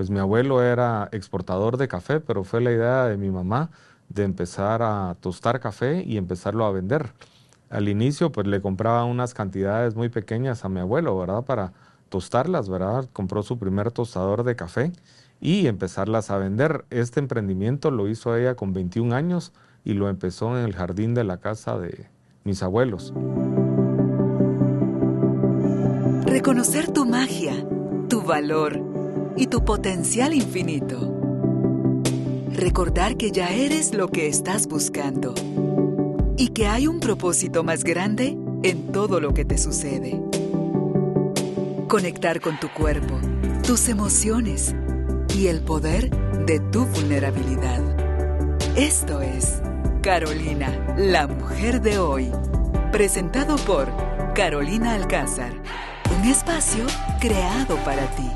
pues mi abuelo era exportador de café, pero fue la idea de mi mamá de empezar a tostar café y empezarlo a vender. Al inicio, pues le compraba unas cantidades muy pequeñas a mi abuelo, ¿verdad? Para tostarlas, ¿verdad? Compró su primer tostador de café y empezarlas a vender. Este emprendimiento lo hizo ella con 21 años y lo empezó en el jardín de la casa de mis abuelos. Reconocer tu magia, tu valor y tu potencial infinito. Recordar que ya eres lo que estás buscando y que hay un propósito más grande en todo lo que te sucede. Conectar con tu cuerpo, tus emociones y el poder de tu vulnerabilidad. Esto es Carolina, la mujer de hoy. Presentado por Carolina Alcázar. Un espacio creado para ti.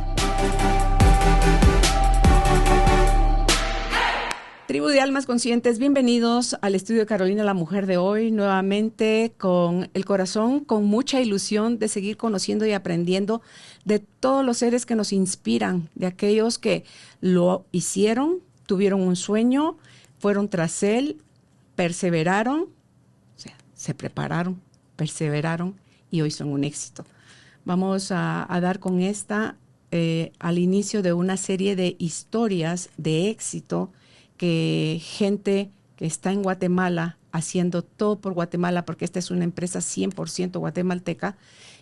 Tribu de Almas Conscientes, bienvenidos al estudio de Carolina, la mujer de hoy, nuevamente con el corazón, con mucha ilusión de seguir conociendo y aprendiendo de todos los seres que nos inspiran, de aquellos que lo hicieron, tuvieron un sueño, fueron tras él, perseveraron, o sea, se prepararon, perseveraron y hoy son un éxito. Vamos a dar con esta al inicio de una serie de historias de éxito que gente que está en Guatemala haciendo todo por Guatemala, porque esta es una empresa 100% guatemalteca,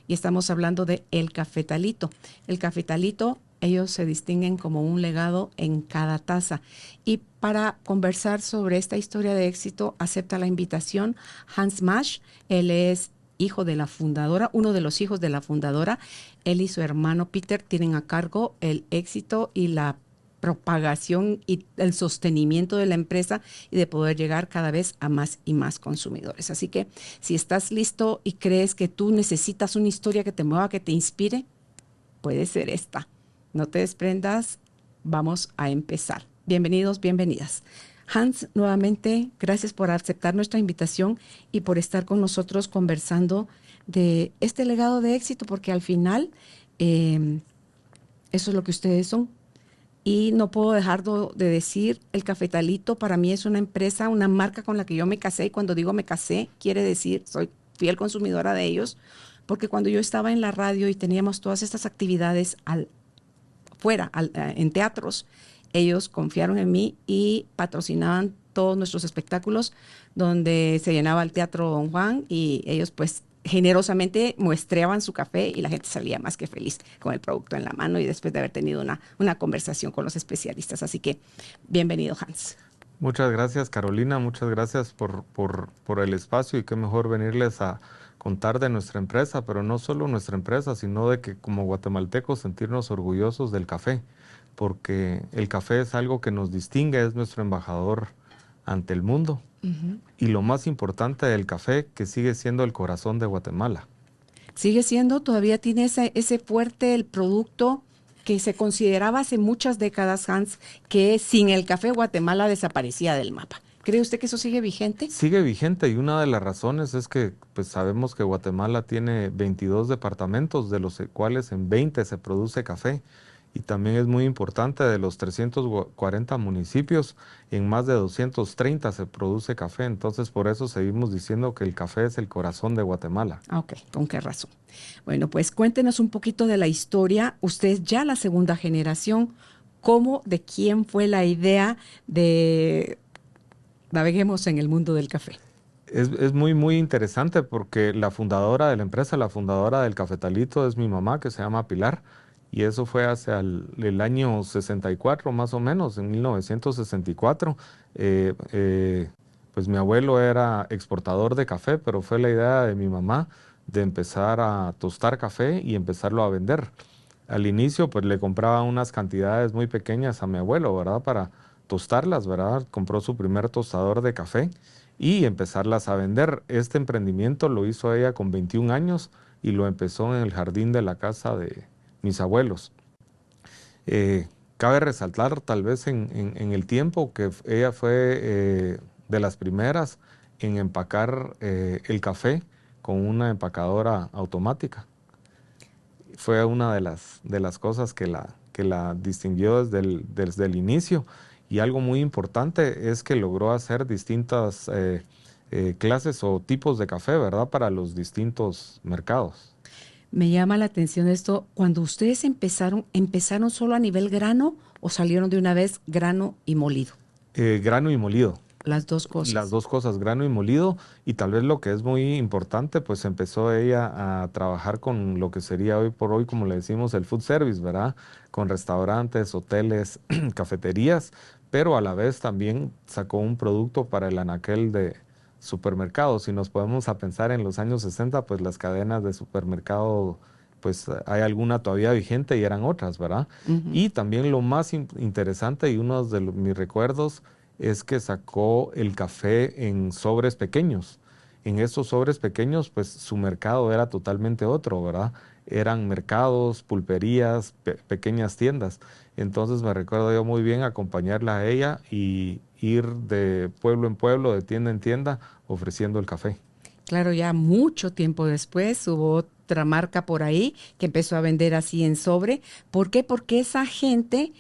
y estamos hablando de El Cafetalito. El Cafetalito, ellos se distinguen como un legado en cada taza. Y para conversar sobre esta historia de éxito, acepta la invitación Hans Mash. Él es hijo de la fundadora, uno de los hijos de la fundadora. Él y su hermano Peter tienen a cargo el éxito y la propagación y el sostenimiento de la empresa y de poder llegar cada vez a más y más consumidores. Así que si estás listo y crees que tú necesitas una historia que te mueva, que te inspire, puede ser esta. No te desprendas, vamos a empezar. Bienvenidos, bienvenidas. Hans, nuevamente, gracias por aceptar nuestra invitación y por estar con nosotros conversando de este legado de éxito, porque al final eso es lo que ustedes son. Y no puedo dejar de decir, El Cafetalito para mí es una empresa, una marca con la que yo me casé. Y cuando digo me casé, quiere decir soy fiel consumidora de ellos. Porque cuando yo estaba en la radio y teníamos todas estas actividades en teatros, ellos confiaron en mí y patrocinaban todos nuestros espectáculos donde se llenaba el Teatro Don Juan, y ellos pues generosamente muestreaban su café y la gente salía más que feliz con el producto en la mano y después de haber tenido una conversación con los especialistas. Así que bienvenido, Hans. Muchas gracias, Carolina, muchas gracias por el espacio, y qué mejor venirles a contar de nuestra empresa, pero no solo nuestra empresa, sino de que como guatemaltecos sentirnos orgullosos del café, porque el café es algo que nos distingue, es nuestro embajador ante el mundo. Y lo más importante del café, que sigue siendo el corazón de Guatemala. Sigue siendo, todavía tiene ese fuerte, el producto que se consideraba hace muchas décadas, Hans, que sin el café Guatemala desaparecía del mapa. ¿Cree usted que eso sigue vigente? Sigue vigente, y una de las razones es que pues sabemos que Guatemala tiene 22 departamentos, de los cuales en 20 se produce café. Y también es muy importante, de los 340 municipios, en más de 230 se produce café. Entonces, por eso seguimos diciendo que el café es el corazón de Guatemala. Ok, ¿con qué razón? Bueno, pues cuéntenos un poquito de la historia. Usted es ya la segunda generación. ¿Cómo, de quién fue la idea de naveguemos en el mundo del café? Es muy interesante, porque la fundadora de la empresa, la fundadora del Cafetalito, es mi mamá, que se llama Pilar. Y eso fue hacia el año 64, más o menos, en 1964. Pues mi abuelo era exportador de café, pero fue la idea de mi mamá de empezar a tostar café y empezarlo a vender. Al inicio, pues le compraba unas cantidades muy pequeñas a mi abuelo, ¿verdad? Para tostarlas, ¿verdad? Compró su primer tostador de café y empezarlas a vender. Este emprendimiento lo hizo ella con 21 años y lo empezó en el jardín de la casa de mis abuelos. Cabe resaltar tal vez en el tiempo que ella fue de las primeras en empacar el café con una empacadora automática. fue una de las cosas que la distinguió desde el inicio. Y algo muy importante es que logró hacer distintas clases o tipos de café, ¿verdad? Para los distintos mercados. Me llama la atención esto. Cuando ustedes ¿empezaron solo a nivel grano o salieron de una vez grano y molido? Grano y molido. Las dos cosas. Las dos cosas, grano y molido. Y tal vez lo que es muy importante, pues empezó ella a trabajar con lo que sería hoy por hoy, como le decimos, el food service, ¿verdad? Con restaurantes, hoteles, cafeterías, pero a la vez también sacó un producto para el anaquel de supermercados. Si nos podemos a pensar en los años 60, pues las cadenas de supermercado, pues hay alguna todavía vigente y eran otras, ¿verdad? Y también lo más interesante y uno de mis recuerdos es que sacó el café en sobres pequeños. En esos sobres pequeños, pues su mercado era totalmente otro, ¿verdad? Eran mercados, pulperías, pequeñas tiendas. Entonces me recuerdo yo muy bien acompañarla a ella y ir de pueblo en pueblo, de tienda en tienda, ofreciendo el café. Claro, ya mucho tiempo después hubo otra marca por ahí que empezó a vender así en sobre. ¿Por qué? Porque esa gente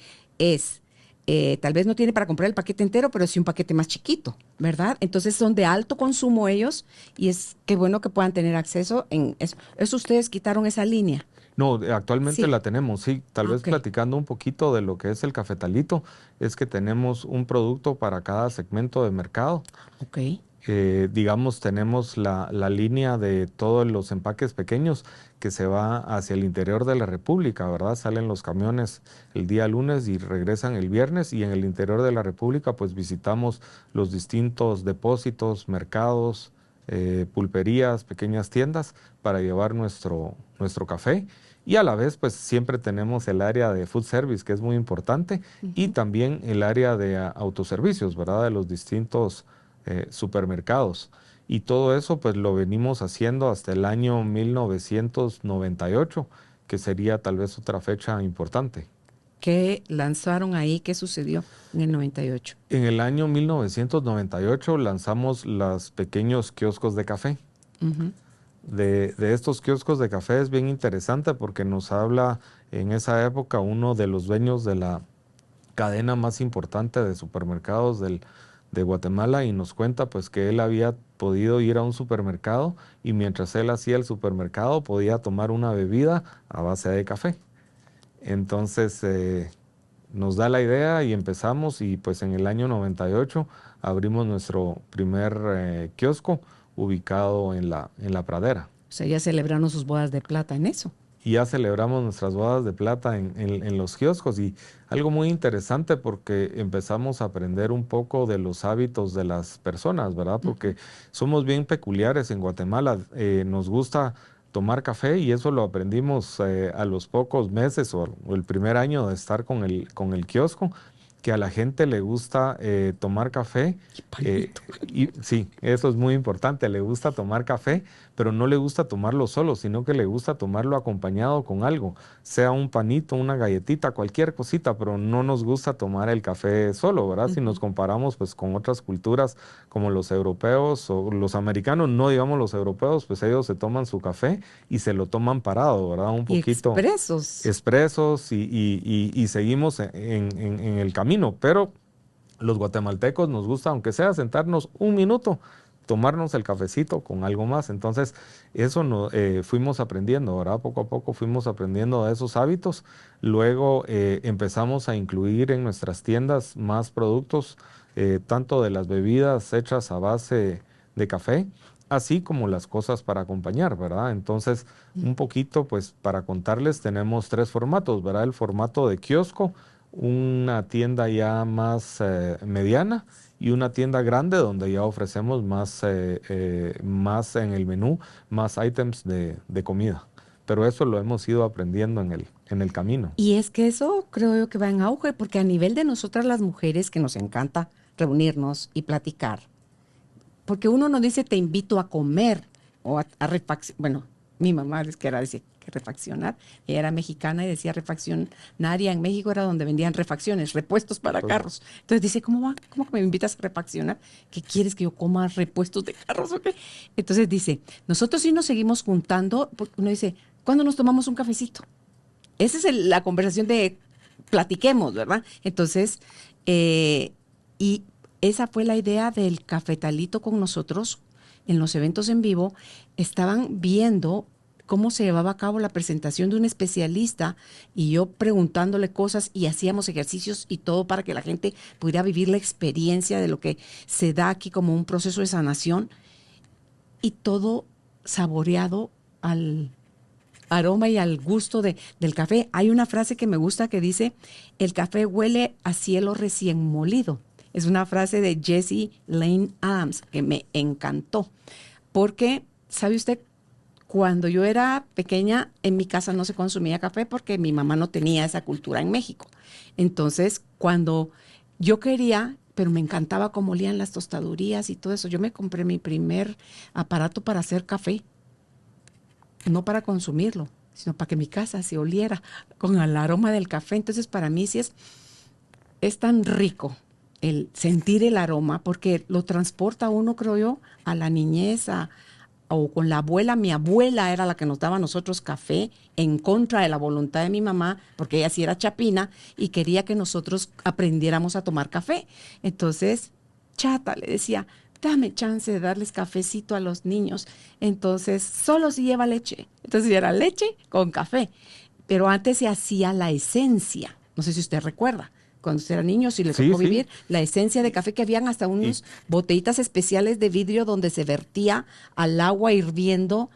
tal vez no tiene para comprar el paquete entero, pero sí un paquete más chiquito, ¿verdad? Entonces son de alto consumo ellos y es que bueno que puedan tener acceso en eso. ¿Eso ustedes quitaron esa línea? No, actualmente Sí. la tenemos, sí. Tal vez Ok. platicando un poquito de lo que es el cafetalito, es que tenemos un producto para cada segmento de mercado. Ok. Digamos, tenemos la línea de todos los empaques pequeños que se va hacia el interior de la República, ¿verdad? Salen los camiones el día lunes y regresan el viernes, y en el interior de la República pues visitamos los distintos depósitos, mercados, pulperías, pequeñas tiendas para llevar nuestro café. Y a la vez, pues siempre tenemos el área de food service, que es muy importante, y también el área de autoservicios, ¿verdad? De los distintos supermercados. Y todo eso pues lo venimos haciendo hasta el año 1998, que sería tal vez otra fecha importante. ¿Qué lanzaron ahí? ¿Qué sucedió en el 98? En el año 1998 lanzamos los pequeños kioscos de café. Ujú. De estos kioscos de café es bien interesante porque nos habla en esa época uno de los dueños de la cadena más importante de supermercados de Guatemala, y nos cuenta pues que él había podido ir a un supermercado y mientras él hacía el supermercado podía tomar una bebida a base de café. Entonces nos da la idea y empezamos, y pues en el año 98 abrimos nuestro primer kiosco ubicado en la Pradera. O sea, ya celebraron sus bodas de plata en eso. Y ya celebramos nuestras bodas de plata en los kioscos, y algo muy interesante porque empezamos a aprender un poco de los hábitos de las personas, ¿verdad? Porque somos bien peculiares en Guatemala, nos gusta tomar café y eso lo aprendimos a los pocos meses o el primer año de estar con el kiosco, que a la gente le gusta tomar café. Y sí, eso es muy importante, le gusta tomar café, pero no le gusta tomarlo solo, sino que le gusta tomarlo acompañado con algo, sea un panito, una galletita, cualquier cosita, pero no nos gusta tomar el café solo, ¿verdad? Si nos comparamos pues con otras culturas como los europeos o los americanos, no digamos los europeos, pues ellos se toman su café y se lo toman parado, ¿verdad? Un Y poquito expresos. expresos y seguimos en el camino, pero los guatemaltecos nos gusta, aunque sea sentarnos un minuto, tomarnos el cafecito con algo más. Entonces, eso fuimos aprendiendo, ¿verdad? Poco a poco fuimos aprendiendo de esos hábitos. Luego empezamos a incluir en nuestras tiendas más productos, tanto de las bebidas hechas a base de café, así como las cosas para acompañar, ¿verdad? Entonces, un poquito, pues, para contarles, tenemos tres formatos, ¿verdad? El formato de kiosco, una tienda ya más mediana y una tienda grande donde ya ofrecemos más en el menú, más ítems de comida. Pero eso lo hemos ido aprendiendo en el camino. Y es que eso creo yo que va en auge, porque a nivel de nosotras las mujeres, que nos encanta reunirnos y platicar, porque uno no dice te invito a comer o a refaccionar. Bueno, mi mamá es que era decir que refaccionar. Ella era mexicana y decía refaccionaria. En México era donde vendían refacciones, repuestos para carros. Entonces dice, ¿cómo va? ¿Cómo que me invitas a refaccionar? ¿Qué quieres, que yo coma repuestos de carros o qué? Entonces dice, nosotros sí nos seguimos juntando, porque uno dice, ¿cuándo nos tomamos un cafecito? Esa es la conversación de platiquemos, ¿verdad? Entonces, y esa fue la idea del cafetalito con nosotros en los eventos en vivo. Estaban viendo cómo se llevaba a cabo la presentación de un especialista y yo preguntándole cosas y hacíamos ejercicios y todo para que la gente pudiera vivir la experiencia de lo que se da aquí como un proceso de sanación y todo saboreado al aroma y al gusto del café. Hay una frase que me gusta que dice, el café huele a cielo recién molido. Es una frase de Jessie Lane Adams que me encantó porque, ¿sabe usted? Cuando yo era pequeña, en mi casa no se consumía café porque mi mamá no tenía esa cultura en México. Entonces, cuando yo quería, pero me encantaba cómo olían las tostadurías y todo eso, yo me compré mi primer aparato para hacer café. No para consumirlo, sino para que mi casa se oliera con el aroma del café. Entonces, para mí sí es tan rico el sentir el aroma porque lo transporta uno, creo yo, a la niñez, o con la abuela. Mi abuela era la que nos daba a nosotros café en contra de la voluntad de mi mamá, porque ella sí era chapina y quería que nosotros aprendiéramos a tomar café. Entonces, chata, le decía, dame chance de darles cafecito a los niños. Entonces, solo si lleva leche. Entonces, era leche con café. Pero antes se hacía la esencia. No sé si usted recuerda. Cuando usted era niño, si le tocó vivir, la esencia de café, que habían hasta unos botellitas especiales de vidrio donde se vertía al agua hirviendo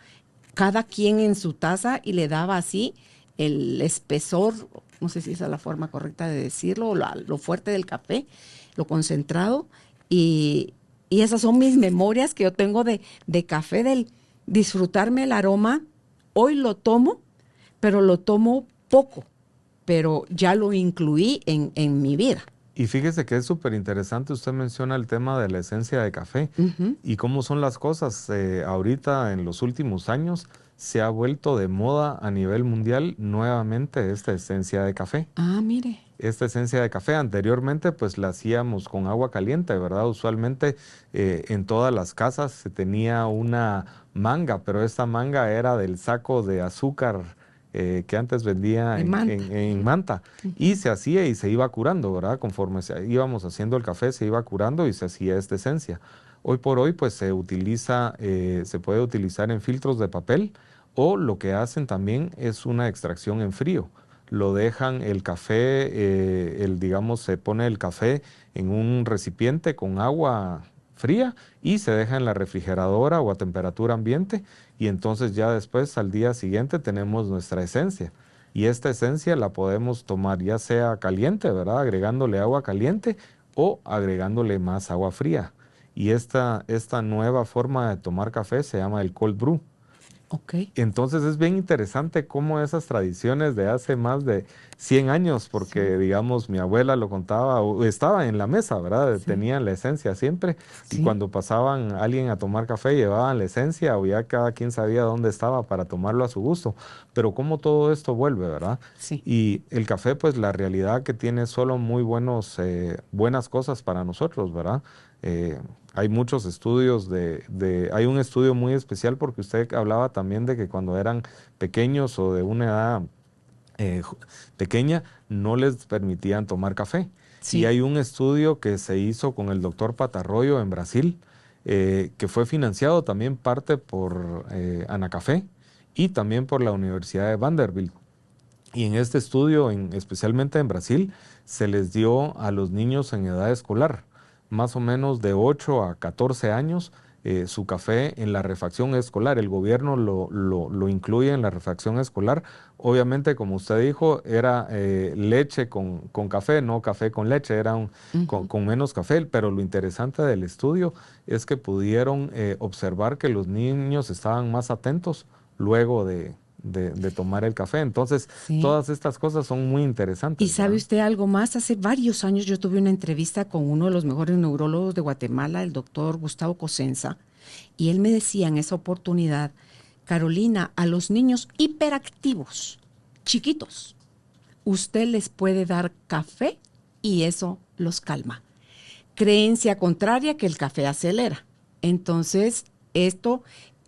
cada quien en su taza y le daba así el espesor, no sé si esa es la forma correcta de decirlo, lo fuerte del café, lo concentrado. Y esas son mis memorias que yo tengo de café, del disfrutarme el aroma. Hoy lo tomo, pero lo tomo poco. Pero ya lo incluí en mi vida. Y fíjese que es súper interesante, usted menciona el tema de la esencia de café y cómo son las cosas. Ahorita, en los últimos años, se ha vuelto de moda a nivel mundial nuevamente esta esencia de café. Ah, mire. Esta esencia de café anteriormente pues la hacíamos con agua caliente, ¿verdad? Usualmente en todas las casas se tenía una manga, pero esta manga era del saco de azúcar que antes vendía en manta. Y se hacía y se iba curando, ¿verdad? Conforme íbamos haciendo el café, se iba curando y se hacía esta esencia. Hoy por hoy, pues se puede utilizar en filtros de papel, o lo que hacen también es una extracción en frío. Lo dejan el café, digamos, se pone el café en un recipiente con agua fría y se deja en la refrigeradora o a temperatura ambiente, y entonces ya después al día siguiente tenemos nuestra esencia. Y esta esencia la podemos tomar ya sea caliente, ¿verdad? Agregándole agua caliente o agregándole más agua fría. Y esta nueva forma de tomar café se llama el cold brew. Okay. Entonces es bien interesante cómo esas tradiciones de hace más de 100 años, porque digamos mi abuela lo contaba, o estaba en la mesa, ¿verdad? Sí. Tenían la esencia siempre, y cuando pasaban alguien a tomar café llevaban la esencia, o ya cada quien sabía dónde estaba para tomarlo a su gusto. Pero cómo todo esto vuelve, ¿verdad? Sí. Y el café, pues la realidad que tiene solo muy buenas cosas para nosotros, ¿verdad? Hay muchos estudios hay un estudio muy especial porque usted hablaba también de que cuando eran pequeños o de una edad pequeña no les permitían tomar café. Sí. Y hay un estudio que se hizo con el doctor Patarroyo en Brasil, que fue financiado también parte por Anacafé y también por la Universidad de Vanderbilt. Y en este estudio, especialmente en Brasil, se les dio a los niños en edad escolar, más o menos de 8 a 14 años, su café en la refacción escolar. El gobierno lo incluye en la refacción escolar. Obviamente, como usted dijo, era leche con café, no café con leche, era con menos café. Pero lo interesante del estudio es que pudieron observar que los niños estaban más atentos luego de tomar el café. Entonces, todas estas cosas son muy interesantes. ¿Y sabe usted algo más? Hace varios años yo tuve una entrevista con uno de los mejores neurólogos de Guatemala, el doctor Gustavo Cosenza, y él me decía en esa oportunidad, Carolina, a los niños hiperactivos, chiquitos, usted les puede dar café y eso los calma. Creencia contraria que el café acelera. Entonces, esto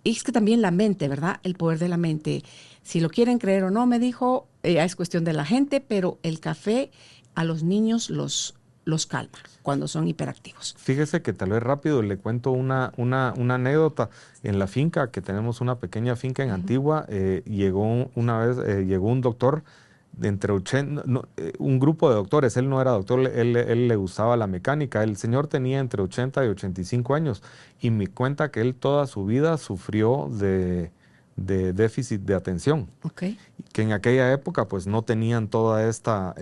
Y es que también la mente, ¿verdad? El poder de la mente. Si lo quieren creer o no, me dijo, es cuestión de la gente, pero el café a los niños los calma cuando son hiperactivos. Fíjese que tal vez rápido le cuento una anécdota. En la finca, que tenemos una pequeña finca en Antigua, llegó una vez, llegó un doctor de entre 80, un grupo de doctores. Él no era doctor, él le gustaba la mecánica. El señor tenía entre 80 y 85 años y me cuenta que él toda su vida sufrió de déficit de atención, Okay. que en aquella época pues no tenían toda esta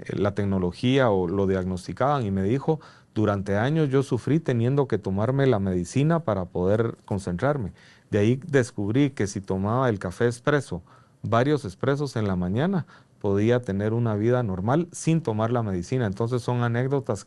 la tecnología o lo diagnosticaban, y me dijo, durante años yo sufrí teniendo que tomarme la medicina para poder concentrarme. De ahí descubrí que si tomaba el café expreso, varios expresos en la mañana, podía tener una vida normal sin tomar la medicina. Entonces son anécdotas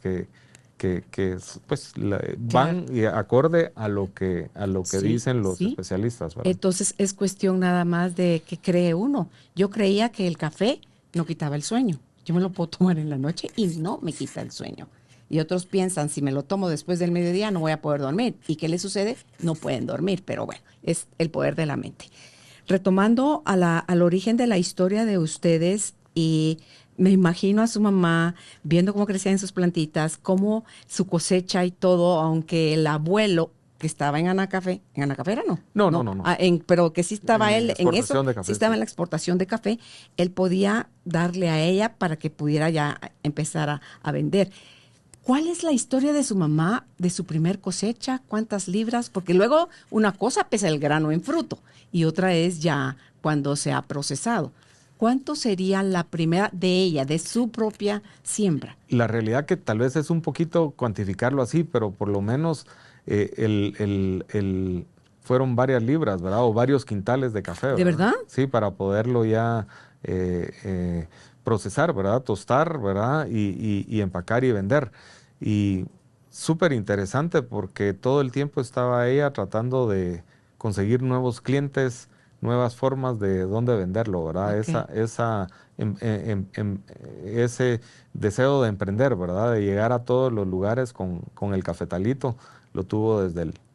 pues van Claro. y acorde a lo que Sí, dicen los sí. especialistas, ¿verdad? Entonces es cuestión nada más de que cree uno. Yo creía que el café no quitaba el sueño. Yo me lo puedo tomar en la noche y no me quita el sueño. Y otros piensan, si me lo tomo después del mediodía no voy a poder dormir. ¿Y qué les sucede? No pueden dormir, pero bueno, es el poder de la mente. Retomando al origen de la historia de ustedes, y me imagino a su mamá viendo cómo crecían sus plantitas, cómo su cosecha y todo, aunque el abuelo que estaba en Anacafé era, no, No. pero que sí estaba En él en eso, exportación de sí café, estaba sí. en la exportación de café, él podía darle a ella para que pudiera ya empezar a vender. ¿Cuál es la historia de su mamá, de su primer cosecha? ¿Cuántas libras? Porque luego una cosa pesa el grano en fruto y otra es ya cuando se ha procesado. ¿Cuánto sería la primera de ella, de su propia siembra? La realidad que tal vez es un poquito cuantificarlo así, pero por lo menos fueron varias libras, ¿verdad? O varios quintales de café, ¿De ¿verdad? verdad? Sí, para poderlo ya eh, eh, procesar, ¿verdad? Tostar, ¿verdad? Y empacar y vender. Y súper interesante porque todo el tiempo estaba ella tratando de conseguir nuevos clientes, nuevas formas de dónde venderlo, ¿verdad? Ok. Em- em- em- ese deseo de emprender, ¿verdad? De llegar a todos los lugares con el cafetalito, lo tuvo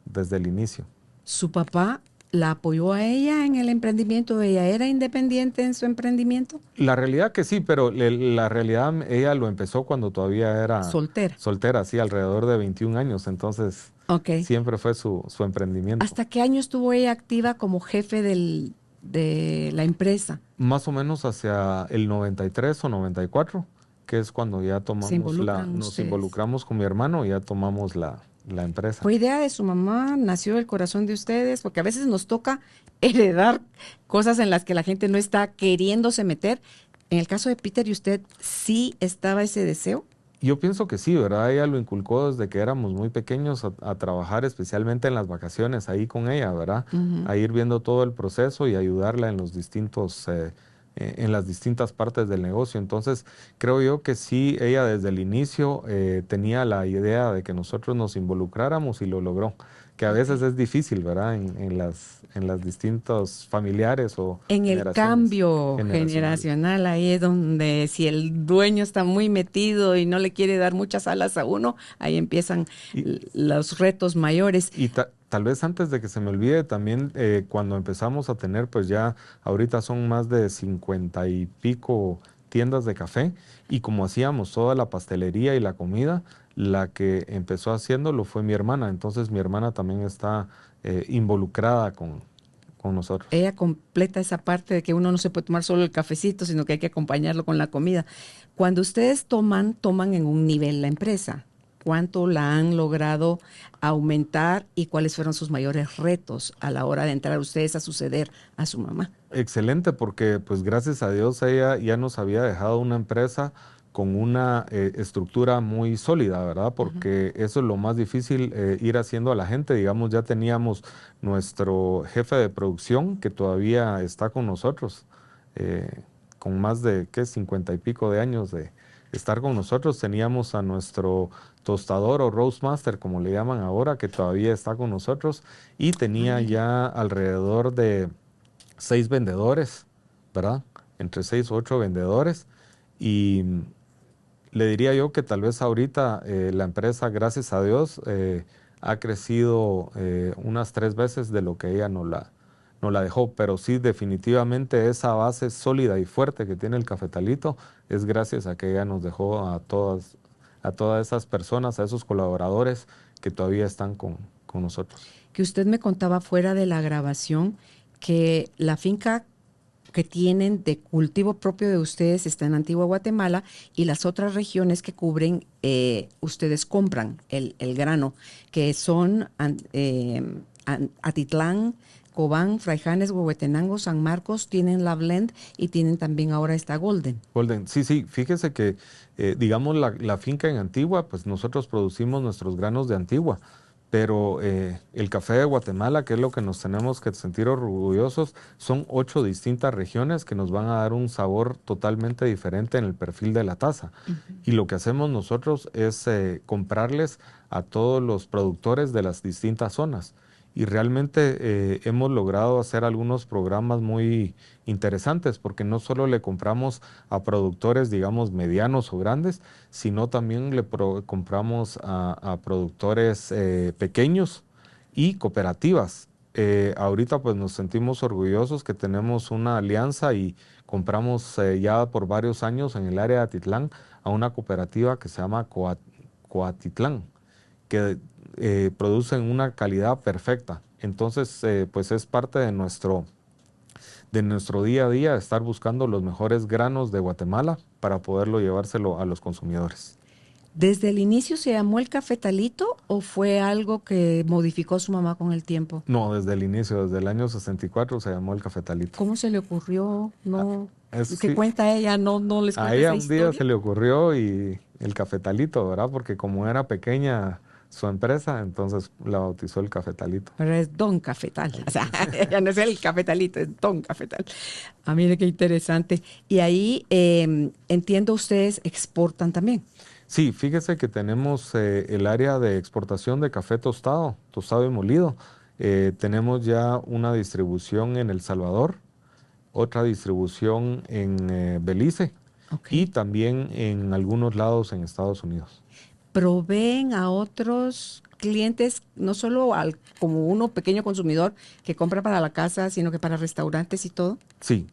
desde el inicio. ¿Su papá la apoyó a ella en el emprendimiento? ¿Ella era independiente en su emprendimiento? La realidad que sí, pero la realidad ella lo empezó cuando todavía era Soltera. soltera, así alrededor de 21 años, entonces Ok. siempre fue su emprendimiento. ¿Hasta qué año estuvo ella activa como jefe de la empresa? Más o menos hacia el 93 o 94, que es cuando ya Se tomamos involucran nos ustedes. involucramos con mi hermano y ya tomamos la empresa. ¿Fue idea de su mamá? ¿Nació del corazón de ustedes? Porque a veces nos toca heredar cosas en las que la gente no está queriéndose meter. En el caso de Peter y usted, ¿sí estaba ese deseo? Yo pienso que sí, ¿verdad? Ella lo inculcó desde que éramos muy pequeños a trabajar, especialmente en las vacaciones, ahí con ella, ¿verdad? Ujú. A ir viendo todo el proceso y ayudarla en en las distintas partes del negocio. Entonces, creo yo que sí, ella desde el inicio tenía la idea de que nosotros nos involucráramos y lo logró. Que a veces Ok. es difícil, ¿verdad? En las distintos familiares o En el generaciones cambio generacionales. generacional, ahí es donde si el dueño está muy metido y no le quiere dar muchas alas a uno, ahí empiezan Y, los retos mayores. Y tal vez antes de que se me olvide, también cuando empezamos a tener, pues ya ahorita son más de 50 y pico tiendas de café, y como hacíamos toda la pastelería y la comida, la que empezó haciéndolo fue mi hermana. Entonces mi hermana también está involucrada con nosotros. Ella completa esa parte de que uno no se puede tomar solo el cafecito, sino que hay que acompañarlo con la comida. Cuando ustedes toman en un nivel la empresa. ¿Cuánto la han logrado aumentar y cuáles fueron sus mayores retos a la hora de entrar ustedes a suceder a su mamá? Excelente, porque pues gracias a Dios ella ya nos había dejado una empresa con una estructura muy sólida, ¿verdad? Ujú. Porque eso es lo más difícil, ir haciendo a la gente. Digamos, ya teníamos nuestro jefe de producción que todavía está con nosotros, eh, con más de, ¿qué? 50 y pico de años de estar con nosotros. Teníamos a nuestro tostador o roastmaster, como le llaman ahora, que todavía está con nosotros, y Ah, tenía mire. ya alrededor de 6 vendedores, ¿verdad? Entre 6 u 8 vendedores. Y le diría yo que tal vez ahorita la empresa, gracias a Dios, ha crecido unas 3 veces de lo que ella nos la dejó, pero sí, definitivamente esa base sólida y fuerte que tiene el cafetalito es gracias a que ella nos dejó a todas esas personas, a esos colaboradores que todavía están con nosotros. Que usted me contaba fuera de la grabación que la finca que tienen de cultivo propio de ustedes está en Antigua Guatemala y las otras regiones que cubren, ustedes compran el grano, que son Atitlán, Cobán, Fraijanes, Huehuetenango, San Marcos, tienen la Blend y tienen también ahora esta Golden. Golden, sí, sí, fíjese que, digamos, la finca en Antigua, pues nosotros producimos nuestros granos de Antigua, pero el café de Guatemala, que es lo que nos tenemos que sentir orgullosos, son 8 distintas regiones que nos van a dar un sabor totalmente diferente en el perfil de la taza. Y lo que hacemos nosotros es comprarles a todos los productores de las distintas zonas. Y realmente hemos logrado hacer algunos programas muy interesantes porque no solo le compramos a productores, digamos, medianos o grandes, sino también le compramos a productores pequeños y cooperativas. Ahorita pues nos sentimos orgullosos que tenemos una alianza y compramos ya por varios años en el área de Atitlán a una cooperativa que se llama Coatitlán, que producen una calidad perfecta. Entonces, pues es parte de nuestro día a día estar buscando los mejores granos de Guatemala para poderlo llevárselo a los consumidores. ¿Desde el inicio se llamó el cafetalito o fue algo que modificó su mamá con el tiempo? No, desde el inicio, desde el año 64 se llamó el cafetalito. ¿Cómo se le ocurrió? No, ¿qué Sí, cuenta ella? No les cuenta a ella esa un historia. día se le ocurrió y el cafetalito, ¿verdad? Porque como era pequeña su empresa, entonces la bautizó el cafetalito. Pero es Don Cafetal, o sea, ya no es el cafetalito, es Don Cafetal. Ah, mire qué interesante. Y ahí entiendo ustedes exportan también. Sí, fíjese que tenemos el área de exportación de café tostado y molido. Tenemos ya una distribución en El Salvador, otra distribución en Belice y Okay. también en algunos lados en Estados Unidos. Proveen a otros clientes, no solo al como uno pequeño consumidor que compra para la casa, sino que para restaurantes y todo. Sí,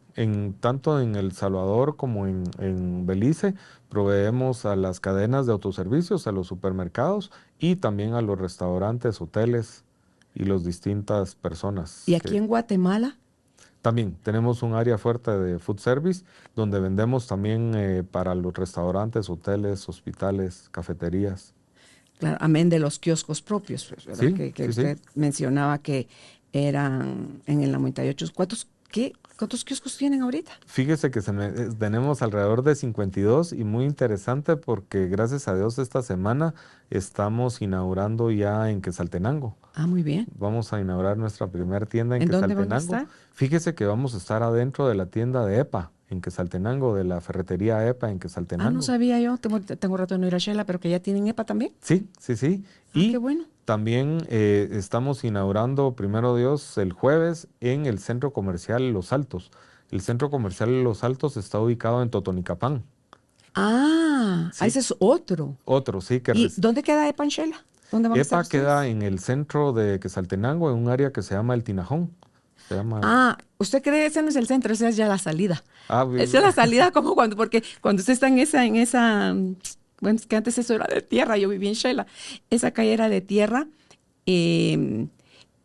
tanto en El Salvador como en Belice proveemos a las cadenas de autoservicios, a los supermercados y también a los restaurantes, hoteles y las distintas personas Y aquí que en Guatemala, también tenemos un área fuerte de food service donde vendemos también para los restaurantes, hoteles, hospitales, cafeterías. claro, amén de los kioscos propios, pues, ¿verdad? Sí, Que sí, sí. usted mencionaba que eran en el 98. ¿Cuántos kioscos tienen ahorita? Fíjese que tenemos alrededor de 52 y muy interesante porque gracias a Dios esta semana estamos inaugurando ya en Quetzaltenango. Ah, muy bien. Vamos a inaugurar nuestra primera tienda en ¿En dónde van a Quetzaltenango. estar? Fíjese que vamos a estar adentro de la tienda de EPA en Quetzaltenango, de la ferretería EPA en Ah, no Quetzaltenango. sabía yo. Tengo rato de no ir a Shela, pero que ya tienen EPA también. Sí, sí, sí. Ah, qué Y bueno. también estamos inaugurando, primero Dios, el jueves en el Centro Comercial Los Altos. El Centro Comercial Los Altos está ubicado en Totonicapán. Ah, Sí, ese es otro. otro, sí, que ¿Y dónde queda EPA en Shela? ¿Dónde van a estar EPA queda ustedes? en el centro de Quetzaltenango, en un área que se llama El Tinajón. Se llama... Ah, ¿usted cree que ese no es el centro? Esa es ya la salida. Ah, Esa es la salida como porque cuando usted está bueno, es que antes eso era de tierra, yo vivía en Shela. Esa calle era de tierra eh,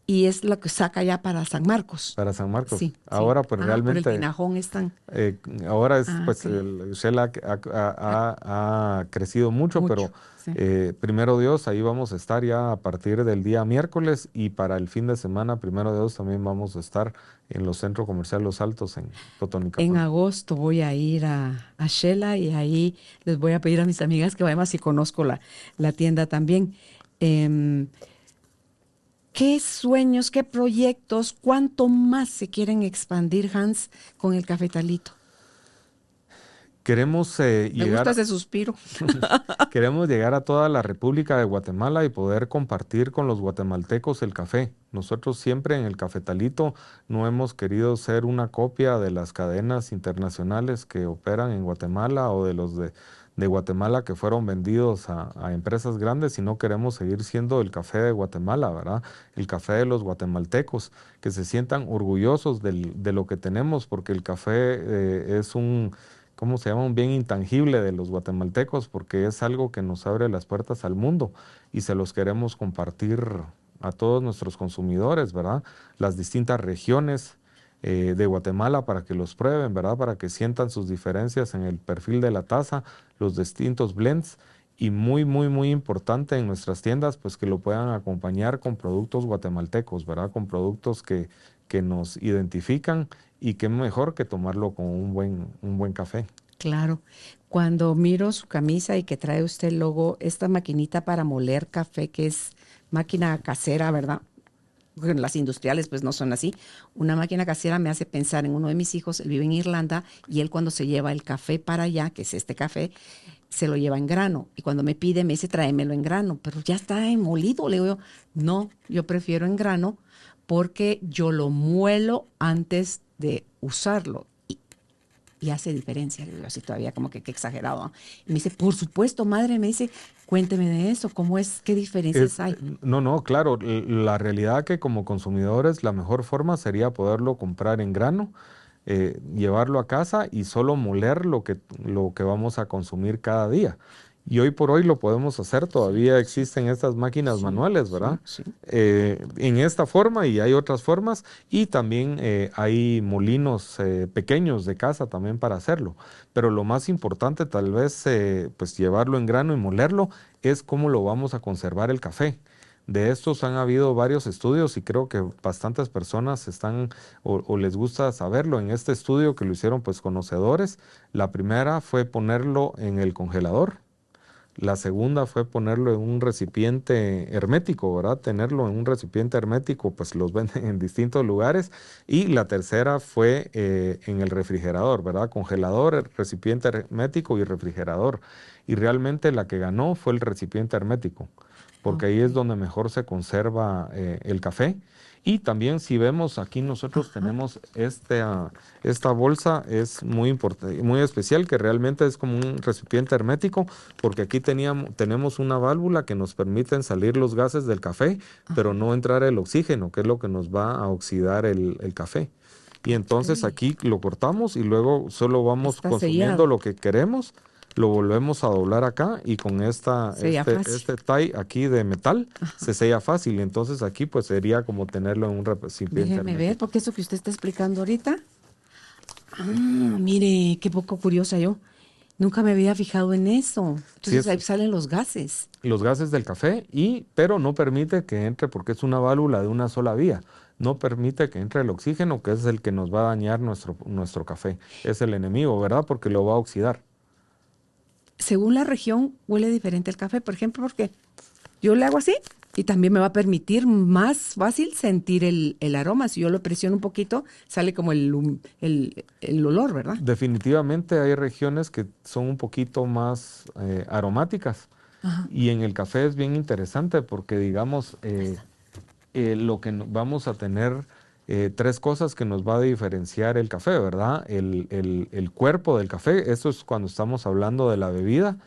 y es lo que saca ya para San Marcos. para San Marcos. Sí, sí. Ahora, pues Ah, por el realmente, Tinajón están. ahora es, Ah, pues, ok. el Shela ha crecido mucho, Mucho, pero sí. primero Dios, ahí vamos a estar ya a partir del día miércoles y para el fin de semana, primero Dios, también vamos a estar en los centros comerciales Los Altos en En Totonicapán. agosto voy a ir a Shela y ahí les voy a pedir a mis amigas que vayan si conozco la tienda también. Em, ¿Qué sueños, qué proyectos, cuánto más se quieren expandir, Hans, con el cafetalito? Queremos Me gusta llegar ese suspiro. Queremos llegar a toda la República de Guatemala y poder compartir con los guatemaltecos el café. Nosotros siempre en el Cafetalito no hemos querido ser una copia de las cadenas internacionales que operan en Guatemala o de Guatemala que fueron vendidos a empresas grandes, sino queremos seguir siendo el café de Guatemala, ¿verdad? El café de los guatemaltecos, que se sientan orgullosos de lo que tenemos, porque el café es un, ¿cómo se llama? Un bien intangible de los guatemaltecos, porque es algo que nos abre las puertas al mundo y se los queremos compartir a todos nuestros consumidores, ¿verdad? Las distintas regiones de Guatemala para que los prueben, ¿verdad? Para que sientan sus diferencias en el perfil de la taza, los distintos blends y muy importante en nuestras tiendas, pues que lo puedan acompañar con productos guatemaltecos, ¿verdad? Con productos que nos identifican y qué mejor que tomarlo con un buen café. Claro. Cuando miro su camisa y que trae usted el logo, esta maquinita para moler café, que es máquina casera, ¿verdad? Bueno, las industriales pues no son así. Una máquina casera me hace pensar en uno de mis hijos. Él vive en Irlanda y él cuando se lleva el café para allá, que es este café, se lo lleva en grano. Y cuando me pide, me dice, tráemelo en grano. Pero ya está molido. Le digo yo, no, yo prefiero en grano porque yo lo muelo antes de usarlo. Y hace diferencia. Le digo así todavía como que qué exagerado, ¿no? Y me dice, por supuesto, madre, me dice, cuénteme de eso, ¿cómo es? ¿Qué diferencias hay? No, claro, la realidad que como consumidores la mejor forma sería poderlo comprar en grano, llevarlo a casa y solo moler lo que vamos a consumir cada día. Y hoy por hoy lo podemos hacer, todavía existen estas máquinas manuales, ¿verdad? Sí. En esta forma y hay otras formas y también hay molinos pequeños de casa también para hacerlo. Pero lo más importante tal vez pues llevarlo en grano y molerlo es cómo lo vamos a conservar el café. De estos han habido varios estudios y creo que bastantes personas están o les gusta saberlo. En este estudio que lo hicieron pues conocedores, la primera fue ponerlo en el congelador. La segunda fue ponerlo en un recipiente hermético, ¿verdad? Tenerlo en un recipiente hermético, pues los venden en distintos lugares. Y la tercera fue en el refrigerador, ¿verdad? Congelador, recipiente hermético y refrigerador. Y realmente la que ganó fue el recipiente hermético, porque ahí es donde mejor se conserva el café. Y también si vemos aquí nosotros tenemos esta bolsa, es muy importante, muy especial, que realmente es como un recipiente hermético, porque aquí tenemos una válvula que nos permite salir los gases del café, pero no entrar el oxígeno, que es lo que nos va a oxidar el café. Y entonces aquí lo cortamos y luego solo vamos Está consumiendo sellado. lo que queremos. Lo volvemos a doblar acá y con Sella fácil. este tie aquí de metal se sella fácil. Entonces aquí pues sería como tenerlo en un recipiente Déjeme ver, hermético. porque eso que usted está explicando ahorita. Mire, qué poco curiosa yo. Nunca me había fijado en eso. Sí, Entonces ahí salen los gases. los gases del café pero no permite que entre porque es una válvula de una sola vía. No permite que entre el oxígeno, que es el que nos va a dañar nuestro café. Es el enemigo, ¿verdad? Porque lo va a oxidar. Según la región, huele diferente el café, por ejemplo, porque yo le hago así y también me va a permitir más fácil sentir el aroma. Si yo lo presiono un poquito, sale como el olor, ¿verdad? Definitivamente hay regiones que son un poquito más aromáticas. Ajá. Y en el café es bien interesante porque, digamos, lo que vamos a tener tres cosas que nos va a diferenciar el café, ¿verdad? El cuerpo del café, eso es cuando estamos hablando de la bebida.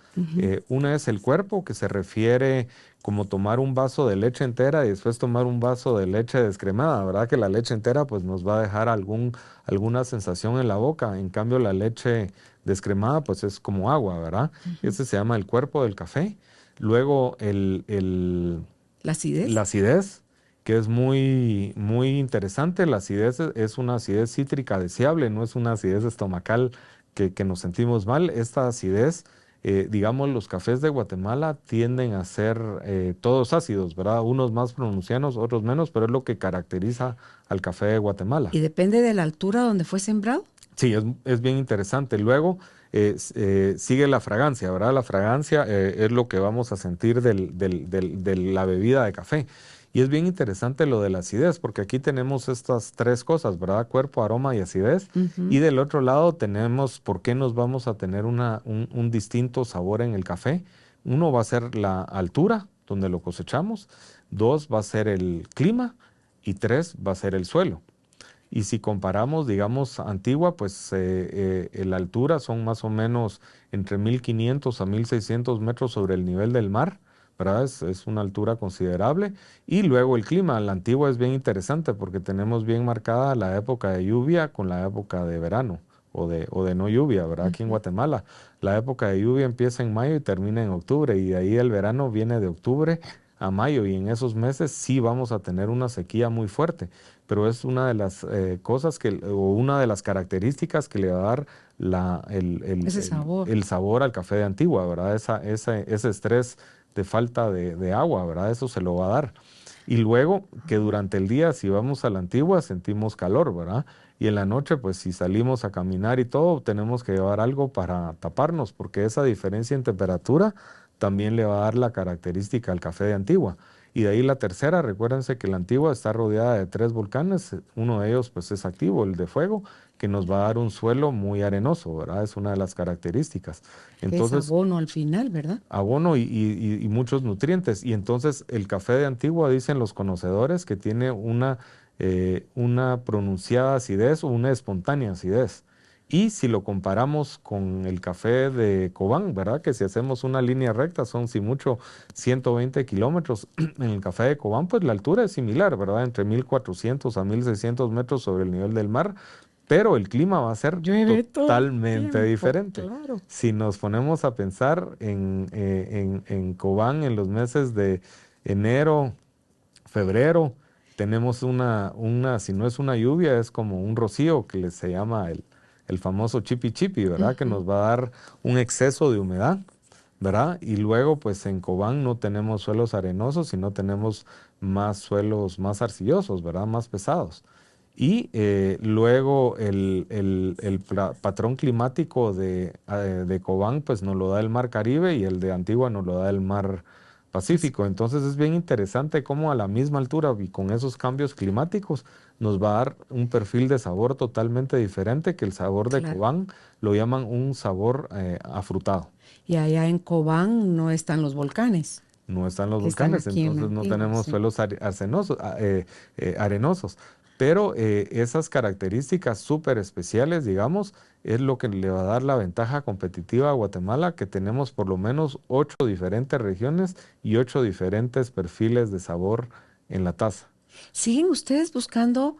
Una es el cuerpo, que se refiere como tomar un vaso de leche entera y después tomar un vaso de leche descremada, ¿verdad? Que la leche entera pues nos va a dejar alguna sensación en la boca. En cambio, la leche descremada pues es como agua, ¿verdad? Ese se llama el cuerpo del café. Luego La acidez. la acidez, que es muy interesante. La acidez es una acidez cítrica deseable, no es una acidez estomacal que nos sentimos mal. Esta acidez, digamos, los cafés de Guatemala tienden a ser todos ácidos, ¿verdad? Unos más pronunciados, otros menos, pero es lo que caracteriza al café de Guatemala. ¿Y depende de la altura donde fue sembrado? Sí, es bien interesante. Luego sigue la fragancia, ¿verdad? La fragancia es lo que vamos a sentir de la bebida de café. Y es bien interesante lo de la acidez, porque aquí tenemos estas tres cosas, ¿verdad? Cuerpo, aroma y acidez. Y del otro lado tenemos por qué nos vamos a tener un distinto sabor en el café. Uno va a ser la altura, donde lo cosechamos. Dos va a ser el clima. Y tres va a ser el suelo. Y si comparamos, digamos, Antigua, pues la altura son más o menos entre 1500 a 1600 metros sobre el nivel del mar, ¿verdad? Es una altura considerable. Y luego el clima, la Antigua es bien interesante porque tenemos bien marcada la época de lluvia con la época de verano o de no lluvia, ¿verdad? Aquí en Ujú. Guatemala. La época de lluvia empieza en mayo y termina en octubre, y de ahí el verano viene de octubre a mayo, y en esos meses sí vamos a tener una sequía muy fuerte, pero es una de las cosas o una de las características que le va a dar Ese sabor. el sabor al café de Antigua, ¿verdad? Ese estrés de falta de agua, ¿verdad? Eso se lo va a dar. Y luego que durante el día, si vamos a la Antigua, sentimos calor, ¿verdad? Y en la noche, pues si salimos a caminar y todo, tenemos que llevar algo para taparnos, porque esa diferencia en temperatura también le va a dar la característica al café de Antigua. Y de ahí la tercera, recuérdense que la Antigua está rodeada de 3 volcanes, uno de ellos pues es activo, el de fuego, que nos va a dar un suelo muy arenoso, ¿verdad? Es una de las características. Que es Entonces, abono al final, ¿verdad? abono y muchos nutrientes. Y entonces el café de Antigua, dicen los conocedores, que tiene una pronunciada acidez o una espontánea acidez. Y si lo comparamos con el café de Cobán, ¿verdad? Que si hacemos una línea recta son, si mucho, 120 kilómetros. En el café de Cobán, pues la altura es similar, ¿verdad? Entre 1400 a 1600 metros sobre el nivel del mar, pero el clima va a ser Llueve todo el totalmente tiempo, diferente. claro. Si nos ponemos a pensar en Cobán en los meses de enero, febrero, tenemos si no es una lluvia, es como un rocío se llama el famoso chipi chipi, ¿verdad? Que Ujú. nos va a dar un exceso de humedad, ¿verdad? Y luego, pues en Cobán no tenemos suelos arenosos, sino tenemos más suelos más arcillosos, ¿verdad? Más pesados. Y luego el patrón climático de Cobán, pues nos lo da el mar Caribe, y el de Antigua nos lo da el mar Así. Pacífico. Entonces es bien interesante cómo a la misma altura y con esos cambios climáticos nos va a dar un perfil de sabor totalmente diferente, que el sabor de Claro. Cobán lo llaman un sabor afrutado. Y allá en Cobán no están los volcanes No están los que están volcanes, aquí en entonces no Antigua, tenemos sí. suelos arenosos. Pero esas características súper especiales, digamos, es lo que le va a dar la ventaja competitiva a Guatemala, que tenemos por lo menos 8 diferentes regiones y 8 diferentes perfiles de sabor en la taza. ¿Siguen ustedes buscando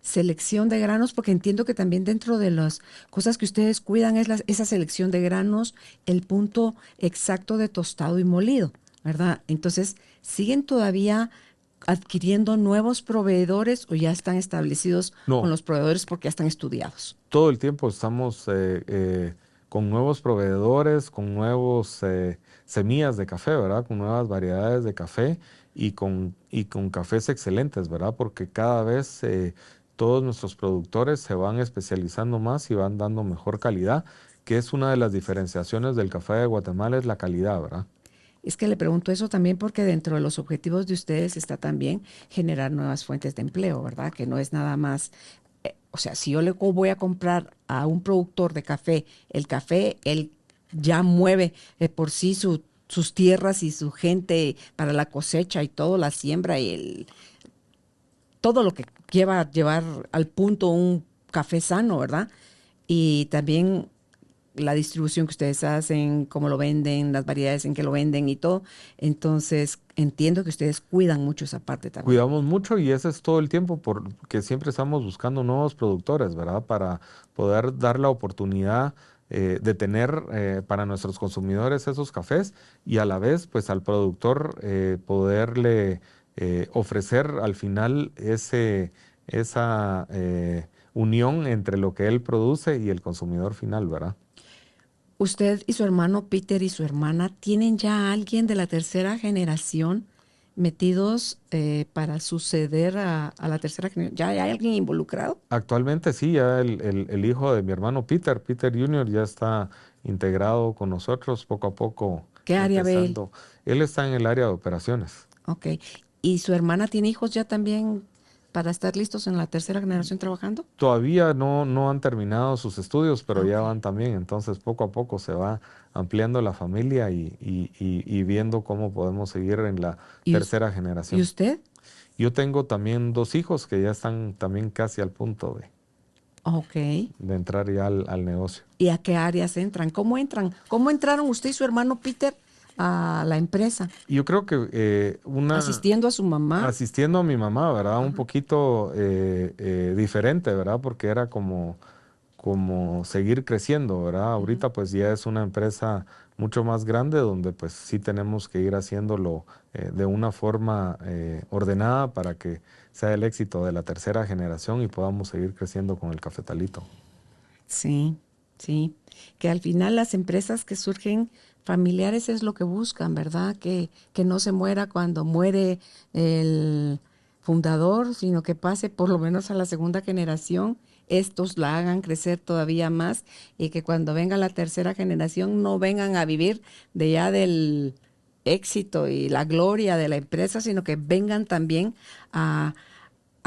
selección de granos? Porque entiendo que también dentro de las cosas que ustedes cuidan es esa selección de granos, el punto exacto de tostado y molido, ¿verdad? Entonces, ¿siguen todavía adquiriendo nuevos proveedores o ya están establecidos con No, los proveedores porque ya están estudiados? todo el tiempo estamos con nuevos proveedores, con nuevos semillas de café, ¿verdad? Con nuevas variedades de café y con cafés excelentes, ¿verdad? Porque cada vez todos nuestros productores se van especializando más y van dando mejor calidad, que es una de las diferenciaciones del café de Guatemala, es la calidad, ¿verdad? Es que le pregunto eso también porque dentro de los objetivos de ustedes está también generar nuevas fuentes de empleo, ¿verdad? Que no es nada más, o sea, si yo le voy a comprar a un productor de café, el café, él ya mueve por sí sus tierras y su gente para la cosecha y todo, la siembra y todo lo que lleva a llevar al punto un café sano, ¿verdad? Y también la distribución que ustedes hacen, cómo lo venden, las variedades en que lo venden y todo. Entonces, entiendo que ustedes cuidan mucho esa parte también. Cuidamos mucho, y ese es todo el tiempo porque siempre estamos buscando nuevos productores, ¿verdad? Para poder dar la oportunidad de tener para nuestros consumidores esos cafés, y a la vez, pues al productor poderle ofrecer al final esa unión entre lo que él produce y el consumidor final, ¿verdad? Usted y su hermano Peter y su hermana tienen ya a alguien de la tercera generación metidos para suceder a la tercera generación. ¿Ya hay alguien involucrado? Actualmente sí, ya el hijo de mi hermano Peter Junior, ya está integrado con nosotros poco a poco, ¿Qué área ve él? empezando. Él está en el área de operaciones. Ok. ¿Y su hermana tiene hijos ya también para estar listos en la tercera generación trabajando? Todavía no han terminado sus estudios, pero Ok. ya van también. Entonces poco a poco se va ampliando la familia y viendo cómo podemos seguir en la ¿Y, tercera y generación. usted? Yo tengo también 2 hijos que ya están también casi al punto Ok. de entrar ya al negocio. ¿Y a qué áreas entran? ¿Cómo entran? ¿Cómo entraron usted y su hermano Peter a la empresa? Yo creo que Asistiendo a su mamá. asistiendo a mi mamá, ¿verdad? Un Ajá. poquito diferente, ¿verdad? Porque era como seguir creciendo, ¿verdad? Ujú. Ahorita pues ya es una empresa mucho más grande donde pues sí tenemos que ir haciéndolo de una forma ordenada para que sea el éxito de la tercera generación y podamos seguir creciendo con el cafetalito. Sí, sí. Que al final las empresas que surgen familiares es lo que buscan, ¿verdad? Que no se muera cuando muere el fundador, sino que pase por lo menos a la segunda generación, estos la hagan crecer todavía más y que cuando venga la tercera generación no vengan a vivir de ya del éxito y la gloria de la empresa, sino que vengan también a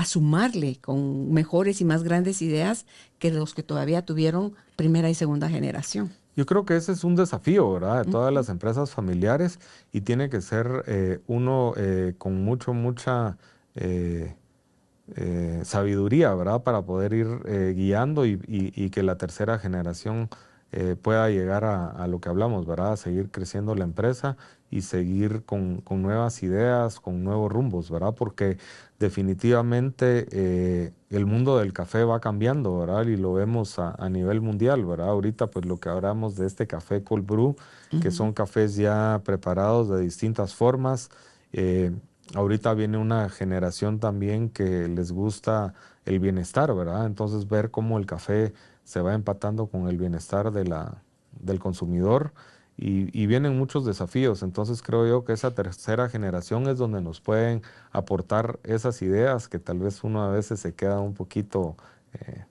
sumarle con mejores y más grandes ideas que los que todavía tuvieron primera y segunda generación. Yo creo que ese es un desafío, ¿verdad? De todas Ujú. las empresas familiares y tiene que ser uno con mucha eh, sabiduría, ¿verdad? Para poder ir guiando y que la tercera generación pueda llegar a lo que hablamos, ¿verdad? A seguir creciendo la empresa y seguir con nuevas ideas, con nuevos rumbos, ¿verdad? Porque definitivamente el mundo del café va cambiando, ¿verdad? Y lo vemos a nivel mundial, ¿verdad? Ahorita pues lo que hablamos de este café cold brew, que Ujú. son cafés ya preparados de distintas formas. eh, Ahorita viene una generación también que les gusta el bienestar, ¿verdad? Entonces ver cómo el café se va empatando con el bienestar del consumidor y vienen muchos desafíos. Entonces creo yo que esa tercera generación es donde nos pueden aportar esas ideas que tal vez uno a veces se queda un poquito eh,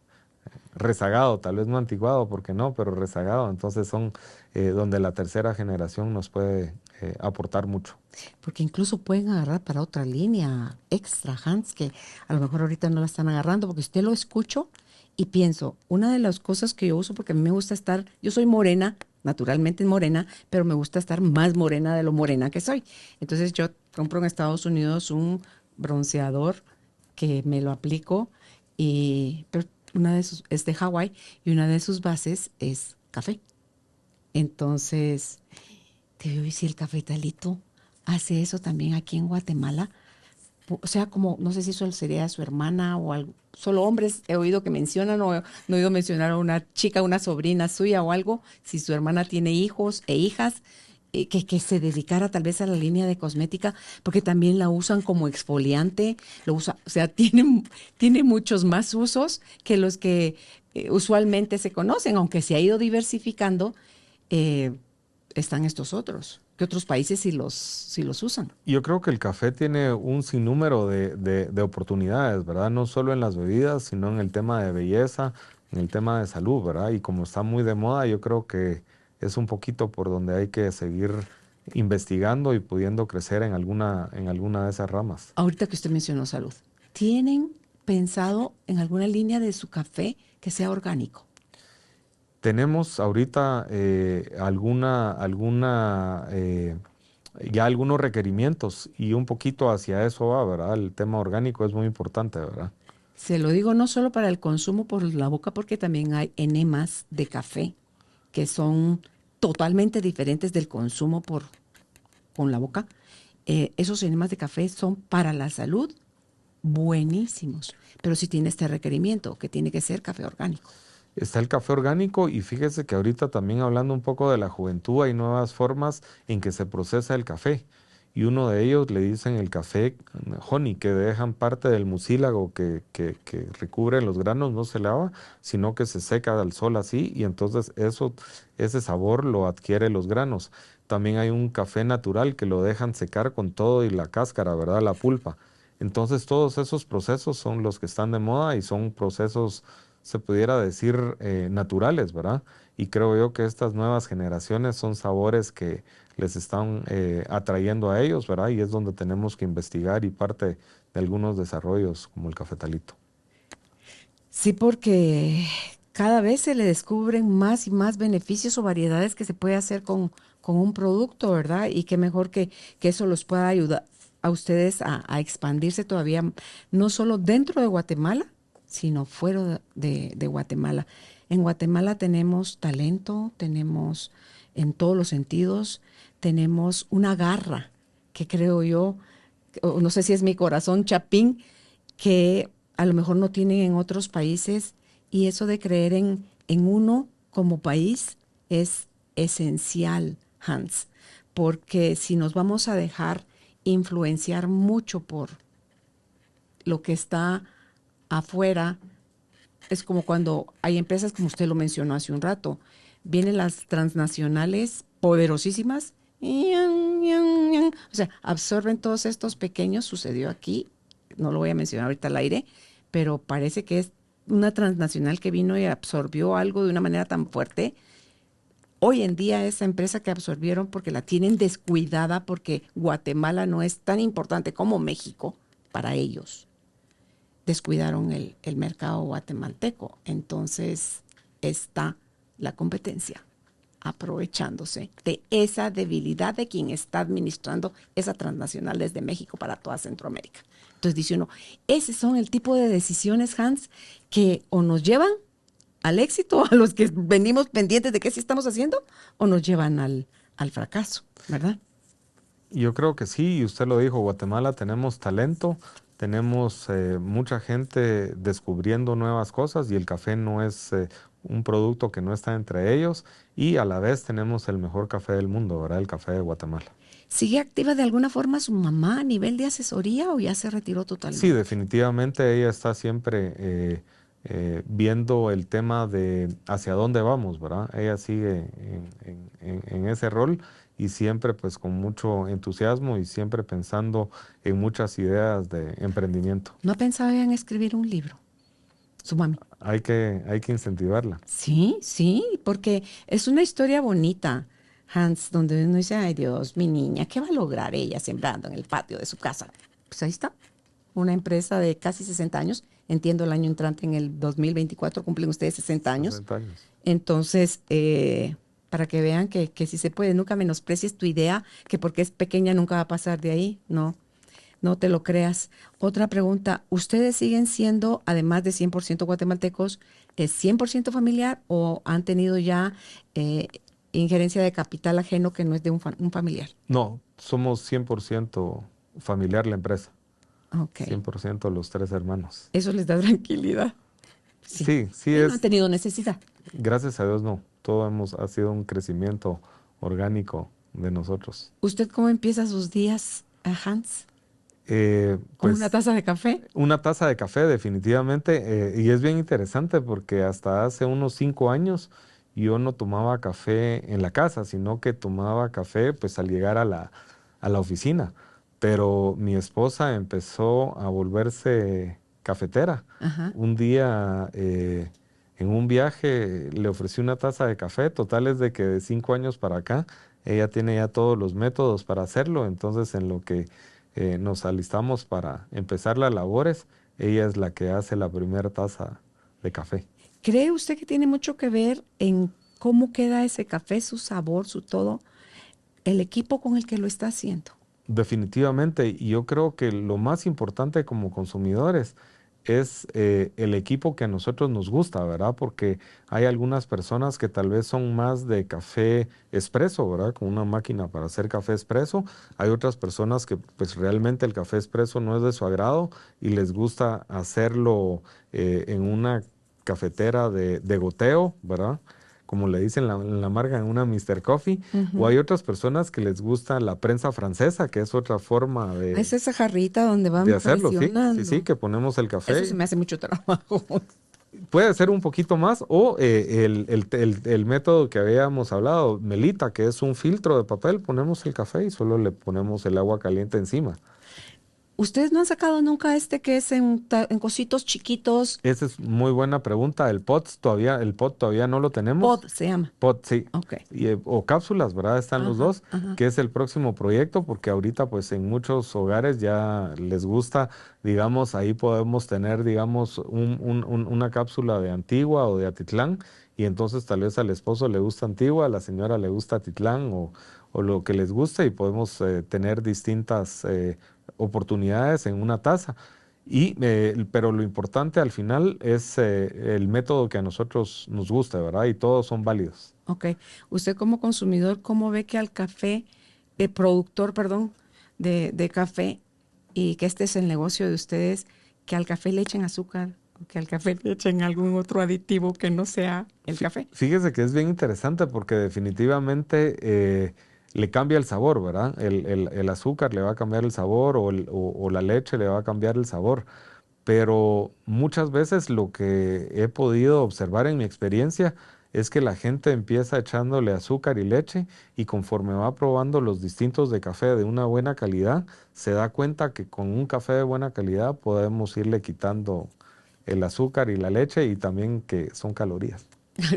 rezagado, tal vez no antiguado, porque no, pero rezagado. Entonces son donde la tercera generación nos puede aportar mucho. Porque incluso pueden agarrar para otra línea extra, Hans, que a lo mejor ahorita no la están agarrando, porque usted lo escucho y pienso, una de las cosas que yo uso, porque a mí me gusta estar, yo soy morena, naturalmente morena, pero me gusta estar más morena de lo morena que soy. Entonces yo compro en Estados Unidos un bronceador que me lo aplico, pero una de sus, es de Hawái y una de sus bases es café. Entonces, te digo, ¿y si el cafetalito hace eso también aquí en Guatemala? O sea, como, no sé si eso sería su hermana o algo. Solo hombres he oído que mencionan, o no he oído mencionar a una chica, una sobrina suya o algo. Si su hermana tiene hijos e hijas, que se dedicara tal vez a la línea de cosmética, porque también la usan como exfoliante, lo usa, o sea, tiene muchos más usos que los que usualmente se conocen, aunque se ha ido diversificando. eh, Están estos otros, que otros países sí los usan. Yo creo que el café tiene un sinnúmero de oportunidades, ¿verdad? No solo en las bebidas, sino en el tema de belleza, en el tema de salud, ¿verdad? Y como está muy de moda, yo creo que es un poquito por donde hay que seguir investigando y pudiendo crecer en alguna de esas ramas. Ahorita que usted mencionó salud, ¿tienen pensado en alguna línea de su café que sea orgánico? Tenemos ahorita ya algunos requerimientos y un poquito hacia eso va, ¿verdad? El tema orgánico es muy importante, ¿verdad? Se lo digo no solo para el consumo por la boca, porque también hay enemas de café que son totalmente diferentes del consumo con la boca. Esos enemas de café son para la salud buenísimos, pero sí tiene este requerimiento, que tiene que ser café orgánico. Está el café orgánico y fíjese que ahorita también hablando un poco de la juventud hay nuevas formas en que se procesa el café y uno de ellos le dicen el café honey, que dejan parte del mucílago que recubre los granos, no se lava, sino que se seca al sol así y entonces ese sabor lo adquiere los granos. También hay un café natural que lo dejan secar con todo y la cáscara, ¿verdad? La pulpa. Entonces todos esos procesos son los que están de moda y son procesos se pudiera decir, naturales, ¿verdad? Y creo yo que estas nuevas generaciones son sabores que les están atrayendo a ellos, ¿verdad? Y es donde tenemos que investigar y parte de algunos desarrollos como el cafetalito. Sí, porque cada vez se le descubren más y más beneficios o variedades que se puede hacer con un producto, ¿verdad? Y qué mejor que eso los pueda ayudar. a ustedes a expandirse todavía, no solo dentro de Guatemala, sino fuera de Guatemala. En Guatemala tenemos talento, tenemos en todos los sentidos, tenemos una garra que creo yo, o no sé si es mi corazón chapín, que a lo mejor no tienen en otros países, y eso de creer en uno como país es esencial, Hans, porque si nos vamos a dejar influenciar mucho por lo que está afuera, es como cuando hay empresas, como usted lo mencionó hace un rato, vienen las transnacionales poderosísimas, o sea, absorben todos estos pequeños, sucedió aquí, no lo voy a mencionar ahorita al aire, pero parece que es una transnacional que vino y absorbió algo de una manera tan fuerte. Hoy en día esa empresa que absorbieron porque la tienen descuidada, porque Guatemala no es tan importante como México para ellos, descuidaron el mercado guatemalteco. Entonces está la competencia aprovechándose de esa debilidad de quien está administrando esa transnacional desde México para toda Centroamérica. Entonces dice uno, esos son el tipo de decisiones, Hans, que o nos llevan al éxito, a los que venimos pendientes de qué sí estamos haciendo, o nos llevan al fracaso, ¿verdad? Yo creo que sí, y usted lo dijo, Guatemala tenemos talento, tenemos mucha gente descubriendo nuevas cosas y el café no es un producto que no está entre ellos, y a la vez tenemos el mejor café del mundo, ¿verdad? El café de Guatemala. ¿Sigue activa de alguna forma su mamá a nivel de asesoría o ya se retiró Sí, totalmente? definitivamente ella está siempre viendo el tema de hacia dónde vamos, ¿verdad? Ella sigue en ese rol y siempre pues con mucho entusiasmo y siempre pensando en muchas ideas de emprendimiento. ¿No ha pensado en escribir un libro? Su mami. Hay que incentivarla. Sí, sí, porque es una historia bonita, Hans, donde uno dice, ay Dios, mi niña, ¿qué va a lograr ella sembrando en el patio de su casa? Pues ahí está, una empresa de casi 60 años. Entiendo, el año entrante, en el 2024, cumplen ustedes 60 años. 60 años. Entonces, para que vean que sí se puede, nunca menosprecies tu idea, que porque es pequeña nunca va a pasar de ahí. No, no te lo creas. Otra pregunta, ¿ustedes siguen siendo, además de 100% guatemaltecos, es 100% familiar o han tenido ya injerencia de capital ajeno que no es de un familiar? No, somos 100% familiar la empresa, Ok, 100% los tres hermanos. eso les da tranquilidad. Sí, Sí, sí y no han es, tenido necesidad. gracias a Dios no, ha sido un crecimiento orgánico de nosotros. ¿Usted cómo empieza sus días, Hans? ¿Con una Pues taza de café? una taza de café definitivamente, y es bien interesante porque hasta hace unos 5 años yo no tomaba café en la casa, sino que tomaba café pues al llegar a la oficina. Pero mi esposa empezó a volverse cafetera. Ajá. Un día en un viaje le ofrecí una taza de café, total es de que de 5 años para acá ella tiene ya todos los métodos para hacerlo, entonces en lo que nos alistamos para empezar las labores, ella es la que hace la primera taza de café. ¿Cree usted que tiene mucho que ver en cómo queda ese café, su sabor, su todo, el equipo con el que lo está haciendo? Definitivamente, y yo creo que lo más importante como consumidores es el equipo que a nosotros nos gusta, ¿verdad? Porque hay algunas personas que tal vez son más de café expreso, ¿verdad? Con una máquina para hacer café expreso. Hay otras personas que pues realmente el café expreso no es de su agrado y les gusta hacerlo en una cafetera de goteo, ¿verdad? Como le dicen la marca, en una Mr. Coffee. O Ujú. hay otras personas que les gusta la prensa francesa, que es otra forma Es esa jarrita donde de van hacerlo, sí, sí, sí, presionando. que ponemos el Eso se café. me hace mucho trabajo. Puede ser un poquito más, o el método que habíamos hablado, Melita, que es un filtro de papel, ponemos el café y solo le ponemos el agua caliente encima. ¿Ustedes no han sacado nunca este que es en cositos chiquitos? Esa es muy buena pregunta. El pot todavía no lo tenemos. Pod se llama. Pot, sí. Ok. O cápsulas, ¿verdad? Están los Ajá, dos, ajá. que es el próximo proyecto, porque ahorita pues en muchos hogares ya les gusta, digamos, ahí podemos tener, digamos, una cápsula de Antigua o de Atitlán, y entonces tal vez al esposo le gusta Antigua, a la señora le gusta Atitlán, o lo que les guste y podemos tener distintas oportunidades en una taza. Pero lo importante al final es el método que a nosotros nos gusta, ¿verdad? Y todos son válidos. Ok. Usted como consumidor, ¿cómo ve que al café, productor, perdón, de café, y que este es el negocio de ustedes, que al café le echen azúcar, o que al café le echen algún otro aditivo que no sea el café? Fíjese que es bien interesante porque definitivamente le cambia el sabor, ¿verdad? El azúcar le va a cambiar el sabor o la leche le va a cambiar el sabor. Pero muchas veces lo que he podido observar en mi experiencia es que la gente empieza echándole azúcar y leche y conforme va probando los distintos de café de una buena calidad, se da cuenta que con un café de buena calidad podemos irle quitando el azúcar y la leche y también que son calorías.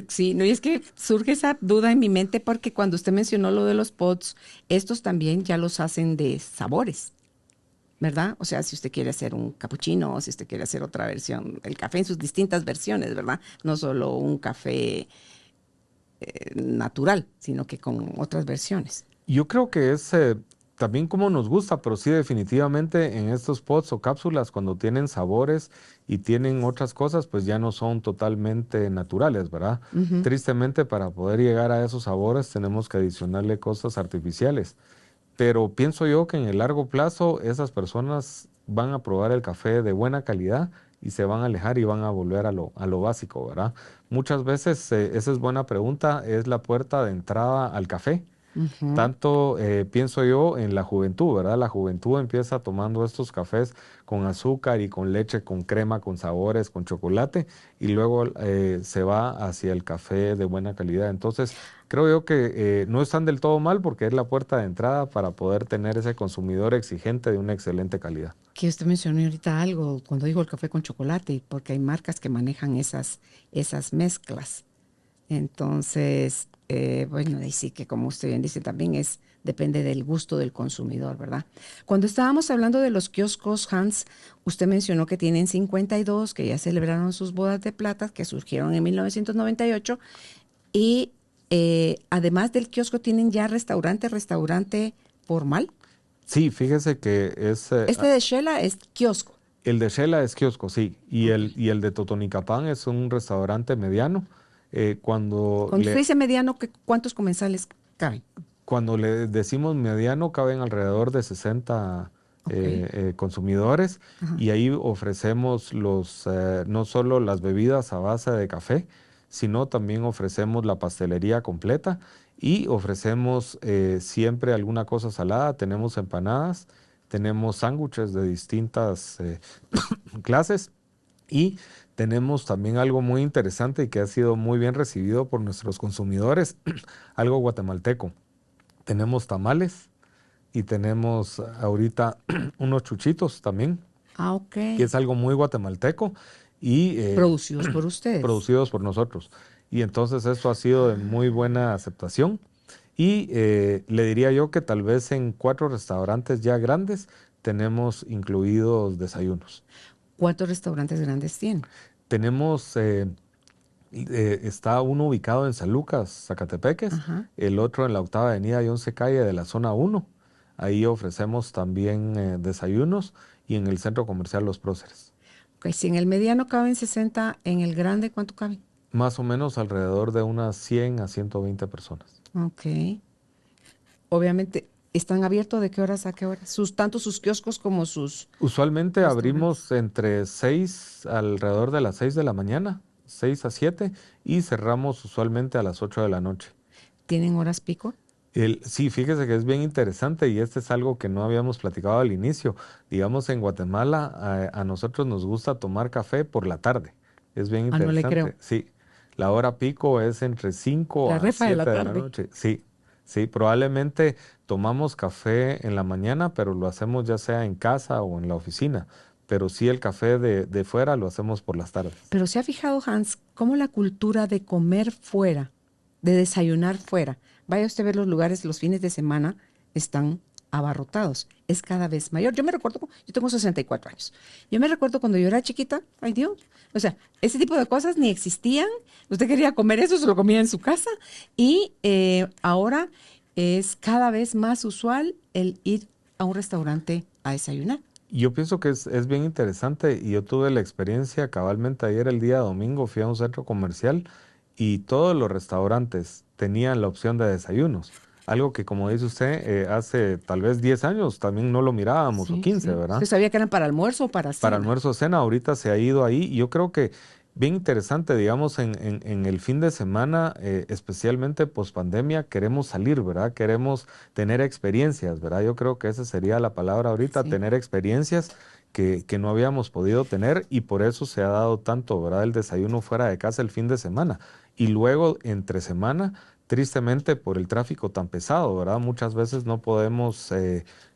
Sí, no, y es que surge esa duda en mi mente porque cuando usted mencionó lo de los pods, estos también ya los hacen de sabores, ¿verdad? O sea, si usted quiere hacer un capuchino o si usted quiere hacer otra versión, el café en sus distintas versiones, ¿verdad? No solo un café natural, sino que con otras versiones. Yo creo que es también como nos gusta, pero sí definitivamente en estos pods o cápsulas cuando tienen sabores y tienen otras cosas, pues ya no son totalmente naturales, ¿verdad? Ujú. Tristemente para poder llegar a esos sabores tenemos que adicionarle cosas artificiales. Pero pienso yo que en el largo plazo esas personas van a probar el café de buena calidad y se van a alejar y van a volver a lo básico, ¿verdad? Muchas veces, esa es buena pregunta, es la puerta de entrada al café. Ujú. Tanto pienso yo en la juventud, ¿verdad? La juventud empieza tomando estos cafés con azúcar y con leche, con crema, con sabores, con chocolate, y luego se va hacia el café de buena calidad. Entonces, creo yo que no están del todo mal porque es la puerta de entrada para poder tener ese consumidor exigente de una excelente calidad. Que usted mencionó ahorita algo cuando dijo el café con chocolate, porque hay marcas que manejan esas mezclas. Entonces, bueno, ahí sí que como usted bien dice, también depende del gusto del consumidor, ¿verdad? Cuando estábamos hablando de los kioscos, Hans, usted mencionó que tienen 52, que ya celebraron sus bodas de plata, que surgieron en 1998, y además del kiosco tienen ya restaurante formal. Sí, fíjese que es Este de Shela es kiosco. el de Shela es kiosco, sí, Ok. y el de Totonicapán es un restaurante mediano. Cuando Cuando usted le dice mediano, ¿cuántos comensales caben? Cuando le decimos mediano, caben alrededor de 60 Ok. consumidores Ajá. y ahí ofrecemos no solo las bebidas a base de café, sino también ofrecemos la pastelería completa y ofrecemos siempre alguna cosa salada. Tenemos empanadas, tenemos sándwiches de distintas clases y tenemos también algo muy interesante y que ha sido muy bien recibido por nuestros consumidores, algo guatemalteco. Tenemos tamales y tenemos ahorita unos chuchitos también, Ah, ok. que es algo muy guatemalteco y Producidos por ustedes. producidos por nosotros. Y entonces esto ha sido de muy buena aceptación. Y le diría yo que tal vez en 4 restaurantes ya grandes tenemos incluidos desayunos. ¿Cuántos restaurantes grandes tienen? Tenemos, está uno ubicado en San Lucas, Zacatepeques, Ajá. el otro en la octava avenida y 11 calle de la zona uno. Ahí ofrecemos también desayunos y en el centro comercial Los Próceres. Ok, si en el mediano caben 60, en el grande, ¿cuánto caben? Más o menos alrededor de unas 100 a 120 personas. Ok. Obviamente, ¿están abiertos de qué horas a qué horas? Tanto sus kioscos como sus Usualmente restaurantes. abrimos entre 6, alrededor de las 6 de la mañana, 6 a 7, y cerramos usualmente a las 8 de la noche. ¿Tienen horas pico? Sí, fíjese que es bien interesante y este es algo que no habíamos platicado al inicio. Digamos, en Guatemala a nosotros nos gusta tomar café por la tarde. Es bien Ah, no le creo. interesante. Sí, la hora pico es entre 5 La a refa de la 7 de la tarde. noche. Sí, sí, probablemente tomamos café en la mañana, pero lo hacemos ya sea en casa o en la oficina. Pero sí el café de fuera lo hacemos por las tardes. Pero ¿se ha fijado, Hans, cómo la cultura de comer fuera, de desayunar fuera, vaya usted a ver los lugares los fines de semana, están abarrotados? Es cada vez mayor. Yo me recuerdo, yo tengo 64 años. Yo me recuerdo cuando yo era chiquita, ay Dios, o sea, ese tipo de cosas ni existían. Usted quería comer eso, se lo comía en su casa. Y ahora es cada vez más usual el ir a un restaurante a desayunar. Yo pienso que es bien interesante y yo tuve la experiencia cabalmente ayer, el día domingo, fui a un centro comercial y todos los restaurantes tenían la opción de desayunos. Algo que, como dice usted, hace tal vez 10 años también no lo mirábamos, o Sí, 15, sí. ¿verdad? ¿Usted sabía que eran para almuerzo o para Para cena? almuerzo o cena, ahorita se ha ido ahí. Y yo creo que bien interesante, digamos, en el fin de semana, especialmente post pandemia, queremos salir, ¿verdad? Queremos tener experiencias, ¿verdad? Yo creo que esa sería la palabra ahorita, Sí. tener experiencias que no habíamos podido tener y por eso se ha dado tanto, ¿verdad? El desayuno fuera de casa el fin de semana. Y luego, entre semana, tristemente por el tráfico tan pesado, ¿verdad? Muchas veces no podemos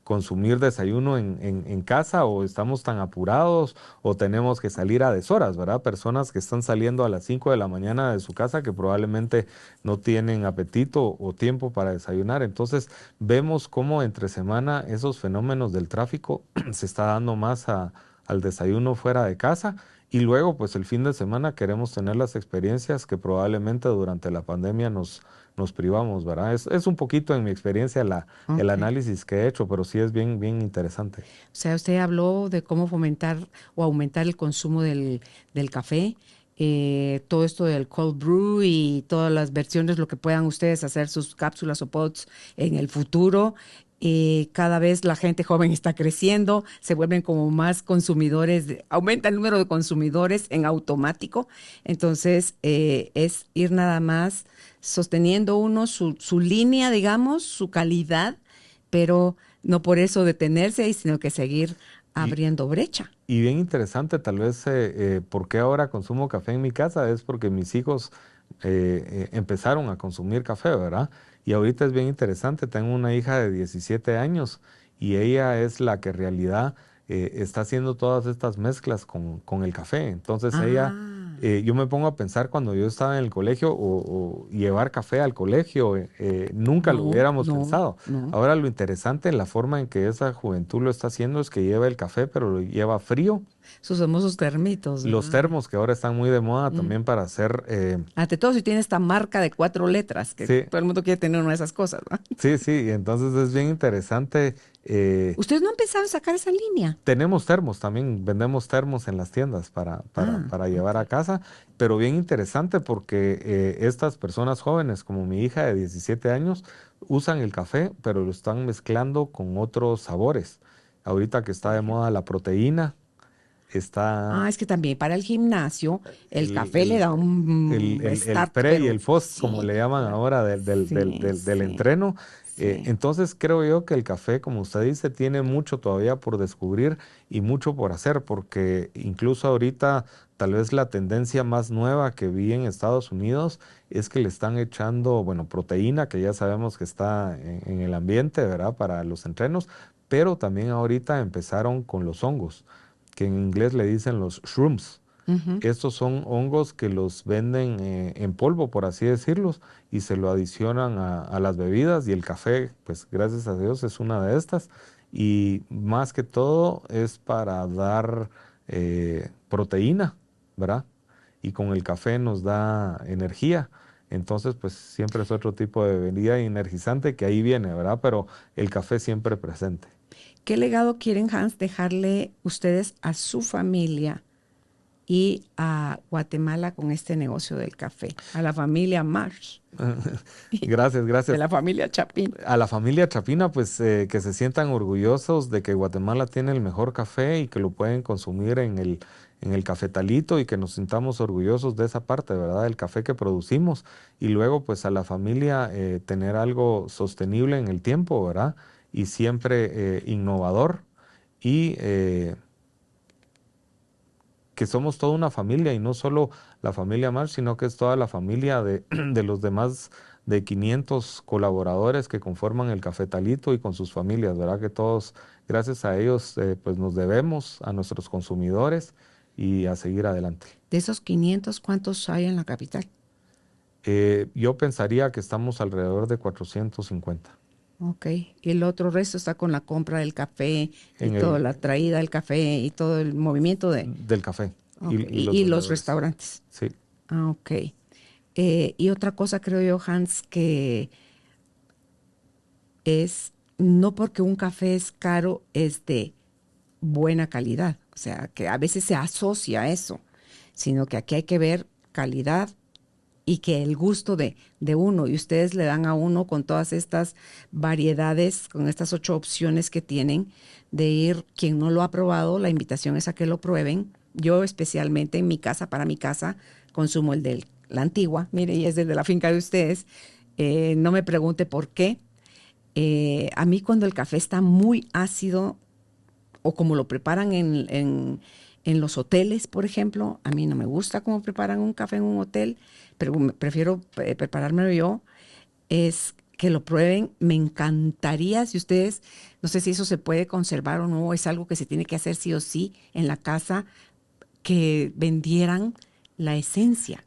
consumir desayuno en casa o estamos tan apurados o tenemos que salir a deshoras, ¿verdad? Personas que están saliendo a las 5 de la mañana de su casa que probablemente no tienen apetito o tiempo para desayunar. Entonces vemos cómo entre semana esos fenómenos del tráfico se está dando más al desayuno fuera de casa. Y luego, pues el fin de semana queremos tener las experiencias que probablemente durante la pandemia nos privamos, ¿verdad? Es un poquito en mi experiencia el Ok. análisis que he hecho, pero sí es bien, bien interesante. O sea, usted habló de cómo fomentar o aumentar el consumo del café, todo esto del cold brew y todas las versiones, lo que puedan ustedes hacer, sus cápsulas o pods en el futuro. Cada vez la gente joven está creciendo, se vuelven como más consumidores, aumenta el número de consumidores en automático. Entonces, es ir nada más sosteniendo uno su línea, digamos, su calidad, pero no por eso detenerse ahí, sino que seguir Y, abriendo brecha. y bien interesante, tal vez, ¿por qué ahora consumo café en mi casa? Es porque mis hijos empezaron a consumir café, ¿verdad? Y ahorita es bien interesante, tengo una hija de 17 años y ella es la que en realidad está haciendo todas estas mezclas con el café. Entonces ella, Ah, yo me pongo a pensar cuando yo estaba en el colegio o llevar café al colegio, nunca lo no, hubiéramos no, pensado. no. Ahora lo interesante en la forma en que esa juventud lo está haciendo es que lleva el café, pero lo lleva frío. Esos famosos termitos, Los ¿verdad? termos que ahora están muy de moda Mm. también para hacer, Ante todo, si tiene esta marca de 4 letras, que sí, todo el mundo quiere tener una de esas cosas, ¿verdad? sí, sí, y entonces es bien interesante. ¿Ustedes no han pensado en sacar esa línea? Tenemos termos también, vendemos termos en las tiendas Ah, para llevar ok. a casa, pero bien interesante porque estas personas jóvenes, como mi hija de 17 años, usan el café, pero lo están mezclando con otros sabores. Ahorita que está Por de ejemplo. moda la proteína, está Es que también para el gimnasio el el, café le el, da un el start, pre y pero el post, como sí, le llaman ahora, sí, del sí, entreno. sí. Entonces creo yo que el café, como usted dice, tiene mucho todavía por descubrir y mucho por hacer, porque incluso ahorita tal vez la tendencia más nueva que vi en Estados Unidos es que le están echando, bueno, proteína, que ya sabemos que está en el ambiente, ¿verdad? Para los entrenos, pero también ahorita empezaron con los hongos, que en inglés le dicen los shrooms. Ujú. Estos son hongos que los venden en polvo, por así decirlos, y se lo adicionan a las bebidas y el café, pues gracias a Dios es una de estas. Y más que todo es para dar proteína, ¿verdad? Y con el café nos da energía. Entonces, pues siempre es otro tipo de bebida energizante que ahí viene, ¿verdad? Pero el café siempre presente. ¿Qué legado quieren, Hans, dejarle ustedes a su familia y a Guatemala con este negocio del café? A la familia Marsh y Gracias, de gracias. la familia Chapín. A la familia Chapina, pues que se sientan orgullosos de que Guatemala tiene el mejor café y que lo pueden consumir en el cafetalito y que nos sintamos orgullosos de esa parte, ¿verdad? Del café que producimos. Y luego, pues a la familia tener algo sostenible en el tiempo, ¿verdad? Y siempre innovador y que somos toda una familia y no solo la familia March, sino que es toda la familia de los demás de 500 colaboradores que conforman el Cafetalito y con sus familias, ¿verdad? Que todos, gracias a ellos, pues nos debemos a nuestros consumidores y a seguir adelante. De esos 500, ¿cuántos hay en la capital? Yo pensaría que estamos alrededor de 450 Ok. Y el otro resto está con la compra del café y en toda la traída del café y todo el movimiento de... del café Ok. y los Y los vendedores. restaurantes. Sí. Ok. Y otra cosa creo yo, Hans, que es no porque un café es caro, es de buena calidad. O sea, que a veces se asocia a eso, sino que aquí hay que ver calidad y que el gusto de uno, y ustedes le dan a uno con todas estas variedades, con estas 8 opciones que tienen, de ir, quien no lo ha probado, la invitación es a que lo prueben. Yo especialmente en mi casa, para mi casa, consumo el de la antigua, mire, y es el de la finca de ustedes. No me pregunte por qué. A mí cuando el café está muy ácido, o como lo preparan en los hoteles, por ejemplo, a mí no me gusta cómo preparan un café en un hotel, pero prefiero preparármelo yo, es que lo prueben. Me encantaría, si ustedes, no sé si eso se puede conservar o no, es algo que se tiene que hacer sí o sí en la casa, que vendieran la esencia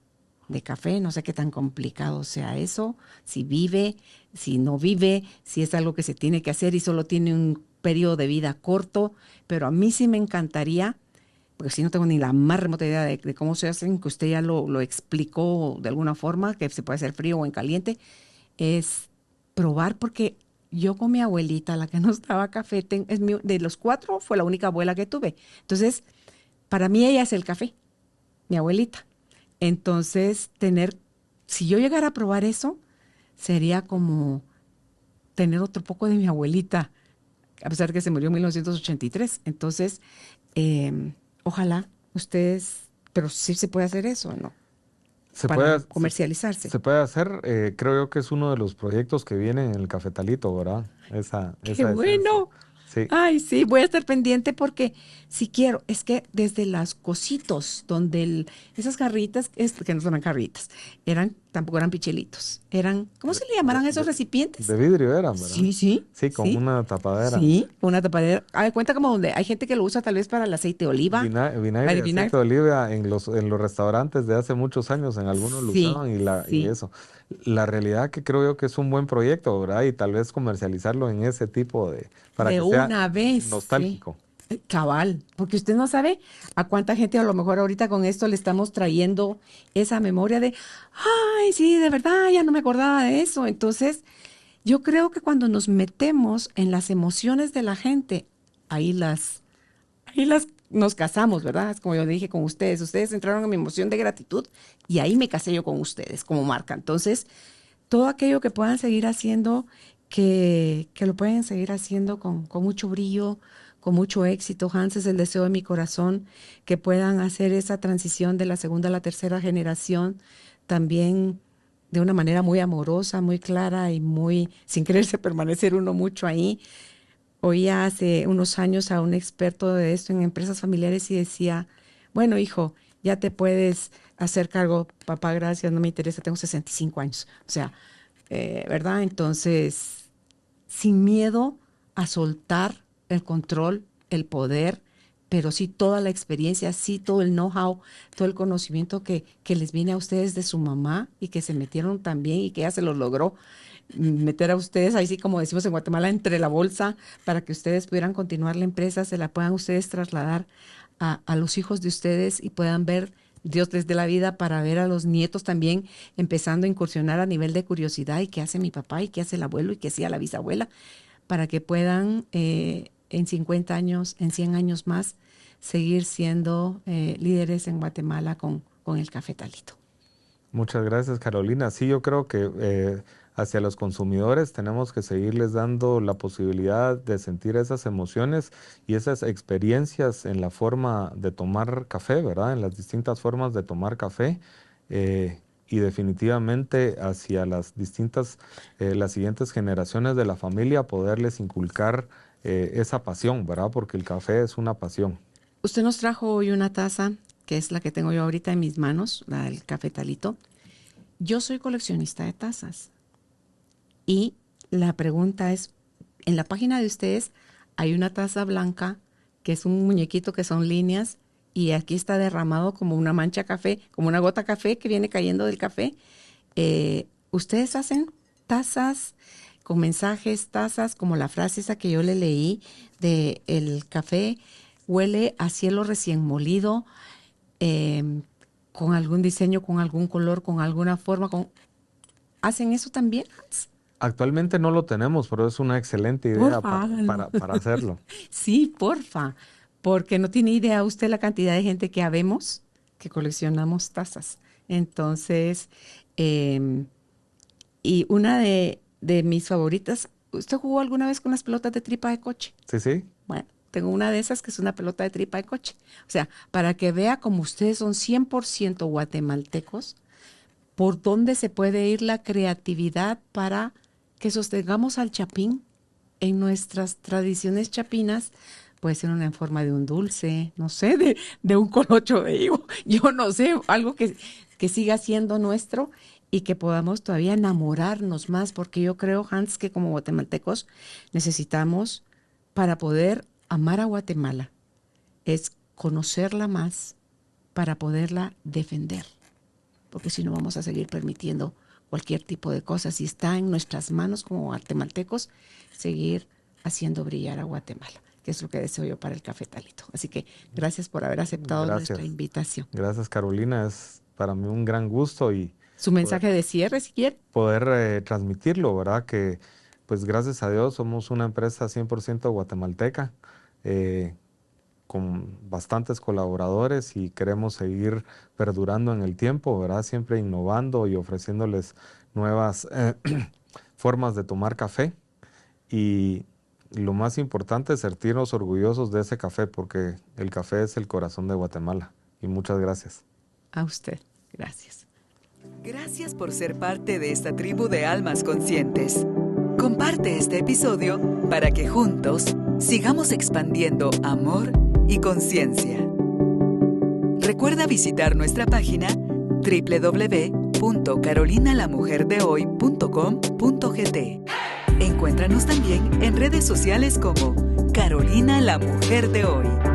de café. No sé qué tan complicado sea eso, si vive, si no vive, si es algo que se tiene que hacer y solo tiene un periodo de vida corto, pero a mí sí me encantaría, porque si no tengo ni la más remota idea de cómo se hacen, que usted ya lo explicó de alguna forma, que se puede hacer frío o en caliente, es probar, porque yo con mi abuelita, la que nos daba café, de los 4 fue la única abuela que tuve. Entonces, para mí ella es el café, mi abuelita. Entonces, si yo llegara a probar eso, sería como tener otro poco de mi abuelita, a pesar de que se murió en 1983. Entonces, ojalá ustedes, pero sí se puede hacer eso, ¿no? Se Para puede, se, comercializarse. se puede hacer, creo yo que es uno de los proyectos que viene en el cafetalito, ¿verdad? ¡Qué Esa esencia. bueno! Sí, Ay, sí, voy a estar pendiente porque si quiero, es que desde las cositos, donde esas jarritas, que no son jarritas, tampoco eran pichelitos, ¿cómo de, se le de, llamarán esos de- de recipientes? vidrio eran, ¿verdad? Sí, sí, Sí, con sí, una tapadera. sí, una tapadera. Haz cuenta como donde hay gente que lo usa tal vez para el aceite de oliva, Vinagre y el aceite vinagre. de oliva en los restaurantes de hace muchos años, en algunos lo Sí, usaban y sí, eso. La realidad que creo yo que es un buen proyecto, ¿verdad? Y tal vez comercializarlo en ese tipo para de que sea una vez, sí. nostálgico. Cabal, porque usted no sabe a cuánta gente a lo mejor ahorita con esto le estamos trayendo esa memoria de, ay, sí, de verdad, ya no me acordaba de eso. Entonces, yo creo que cuando nos metemos en las emociones de la gente, ahí nos casamos, ¿verdad? Es como yo dije con ustedes. Ustedes entraron en mi emoción de gratitud y ahí me casé yo con ustedes como marca. Entonces, todo aquello que puedan seguir haciendo, que lo pueden seguir haciendo con mucho brillo, con mucho éxito. Hans, es el deseo de mi corazón, que puedan hacer esa transición de la segunda a la tercera generación también de una manera muy amorosa, muy clara y muy, sin quererse permanecer uno mucho ahí. Oía hace unos años a un experto de esto en empresas familiares y decía, bueno, hijo, ya te puedes hacer cargo, papá, gracias, no me interesa, tengo 65 años. O sea, ¿verdad? Entonces, sin miedo a soltar el control, el poder, pero sí toda la experiencia, sí todo el know-how, todo el conocimiento que les viene a ustedes de su mamá y que se metieron también y que ella se los logró meter a ustedes, ahí sí como decimos en Guatemala, entre la bolsa, para que ustedes pudieran continuar la empresa, se la puedan ustedes trasladar a los hijos de ustedes y puedan ver, Dios les dé la vida para ver a los nietos también empezando a incursionar a nivel de curiosidad y qué hace mi papá y qué hace el abuelo y qué hacía la bisabuela, para que puedan en 50 años, en 100 años más, seguir siendo líderes en Guatemala con el cafetalito. Muchas gracias, Carolina. Sí, yo creo que hacia los consumidores tenemos que seguirles dando la posibilidad de sentir esas emociones y esas experiencias en la forma de tomar café, ¿verdad? En las distintas formas de tomar café. Y definitivamente hacia las siguientes generaciones de la familia, poderles inculcar esa pasión, ¿verdad? Porque el café es una pasión. Usted nos trajo hoy una taza, que es la que tengo yo ahorita en mis manos, la del cafetalito. Yo soy coleccionista de tazas y la pregunta es, en la página de ustedes hay una taza blanca que es un muñequito que son líneas y aquí está derramado como una mancha café, como una gota café que viene cayendo del café. ¿Ustedes hacen tazas con mensajes, tazas como la frase esa que yo le leí de el café huele a cielo recién molido, eh, con algún diseño, con algún color, con alguna forma? ¿Hacen eso también, Hans? Actualmente no lo tenemos, pero es una excelente idea Porfa, háganlo. para hacerlo. Sí, porfa, porque no tiene idea usted la cantidad de gente que habemos que coleccionamos tazas. Entonces, y una de mis favoritas, ¿usted jugó alguna vez con las pelotas de tripa de coche? Sí, sí. Bueno, tengo una de esas que es una pelota de tripa de coche. O sea, para que vea como ustedes son 100% guatemaltecos, por dónde se puede ir la creatividad para que sostengamos al chapín en nuestras tradiciones chapinas. Puede ser una en forma de un dulce, no sé, de un colocho de higo, yo no sé, algo que siga siendo nuestro y que podamos todavía enamorarnos más, porque yo creo, Hans, que como guatemaltecos necesitamos, para poder amar a Guatemala, es conocerla más para poderla defender, porque si no vamos a seguir permitiendo cualquier tipo de cosas y está en nuestras manos como guatemaltecos seguir haciendo brillar a Guatemala, que es lo que deseo yo para el cafetalito. Así que gracias por haber aceptado nuestra invitación. Gracias, Carolina. Es para mí un gran gusto y Su mensaje de cierre, si quiere. poder transmitirlo, ¿verdad? Que pues gracias a Dios somos una empresa 100% guatemalteca, con bastantes colaboradores y queremos seguir perdurando en el tiempo, ¿verdad? Siempre innovando y ofreciéndoles nuevas formas de tomar café. Y lo más importante es sentirnos orgullosos de ese café, porque el café es el corazón de Guatemala. Y muchas gracias. A usted, gracias. Gracias por ser parte de esta tribu de almas conscientes. Comparte este episodio para que juntos sigamos expandiendo amor y conciencia. Recuerda visitar nuestra página www.carolinalamujerdehoy.com.gt. Encuéntranos también en redes sociales como Carolina la Mujer de Hoy.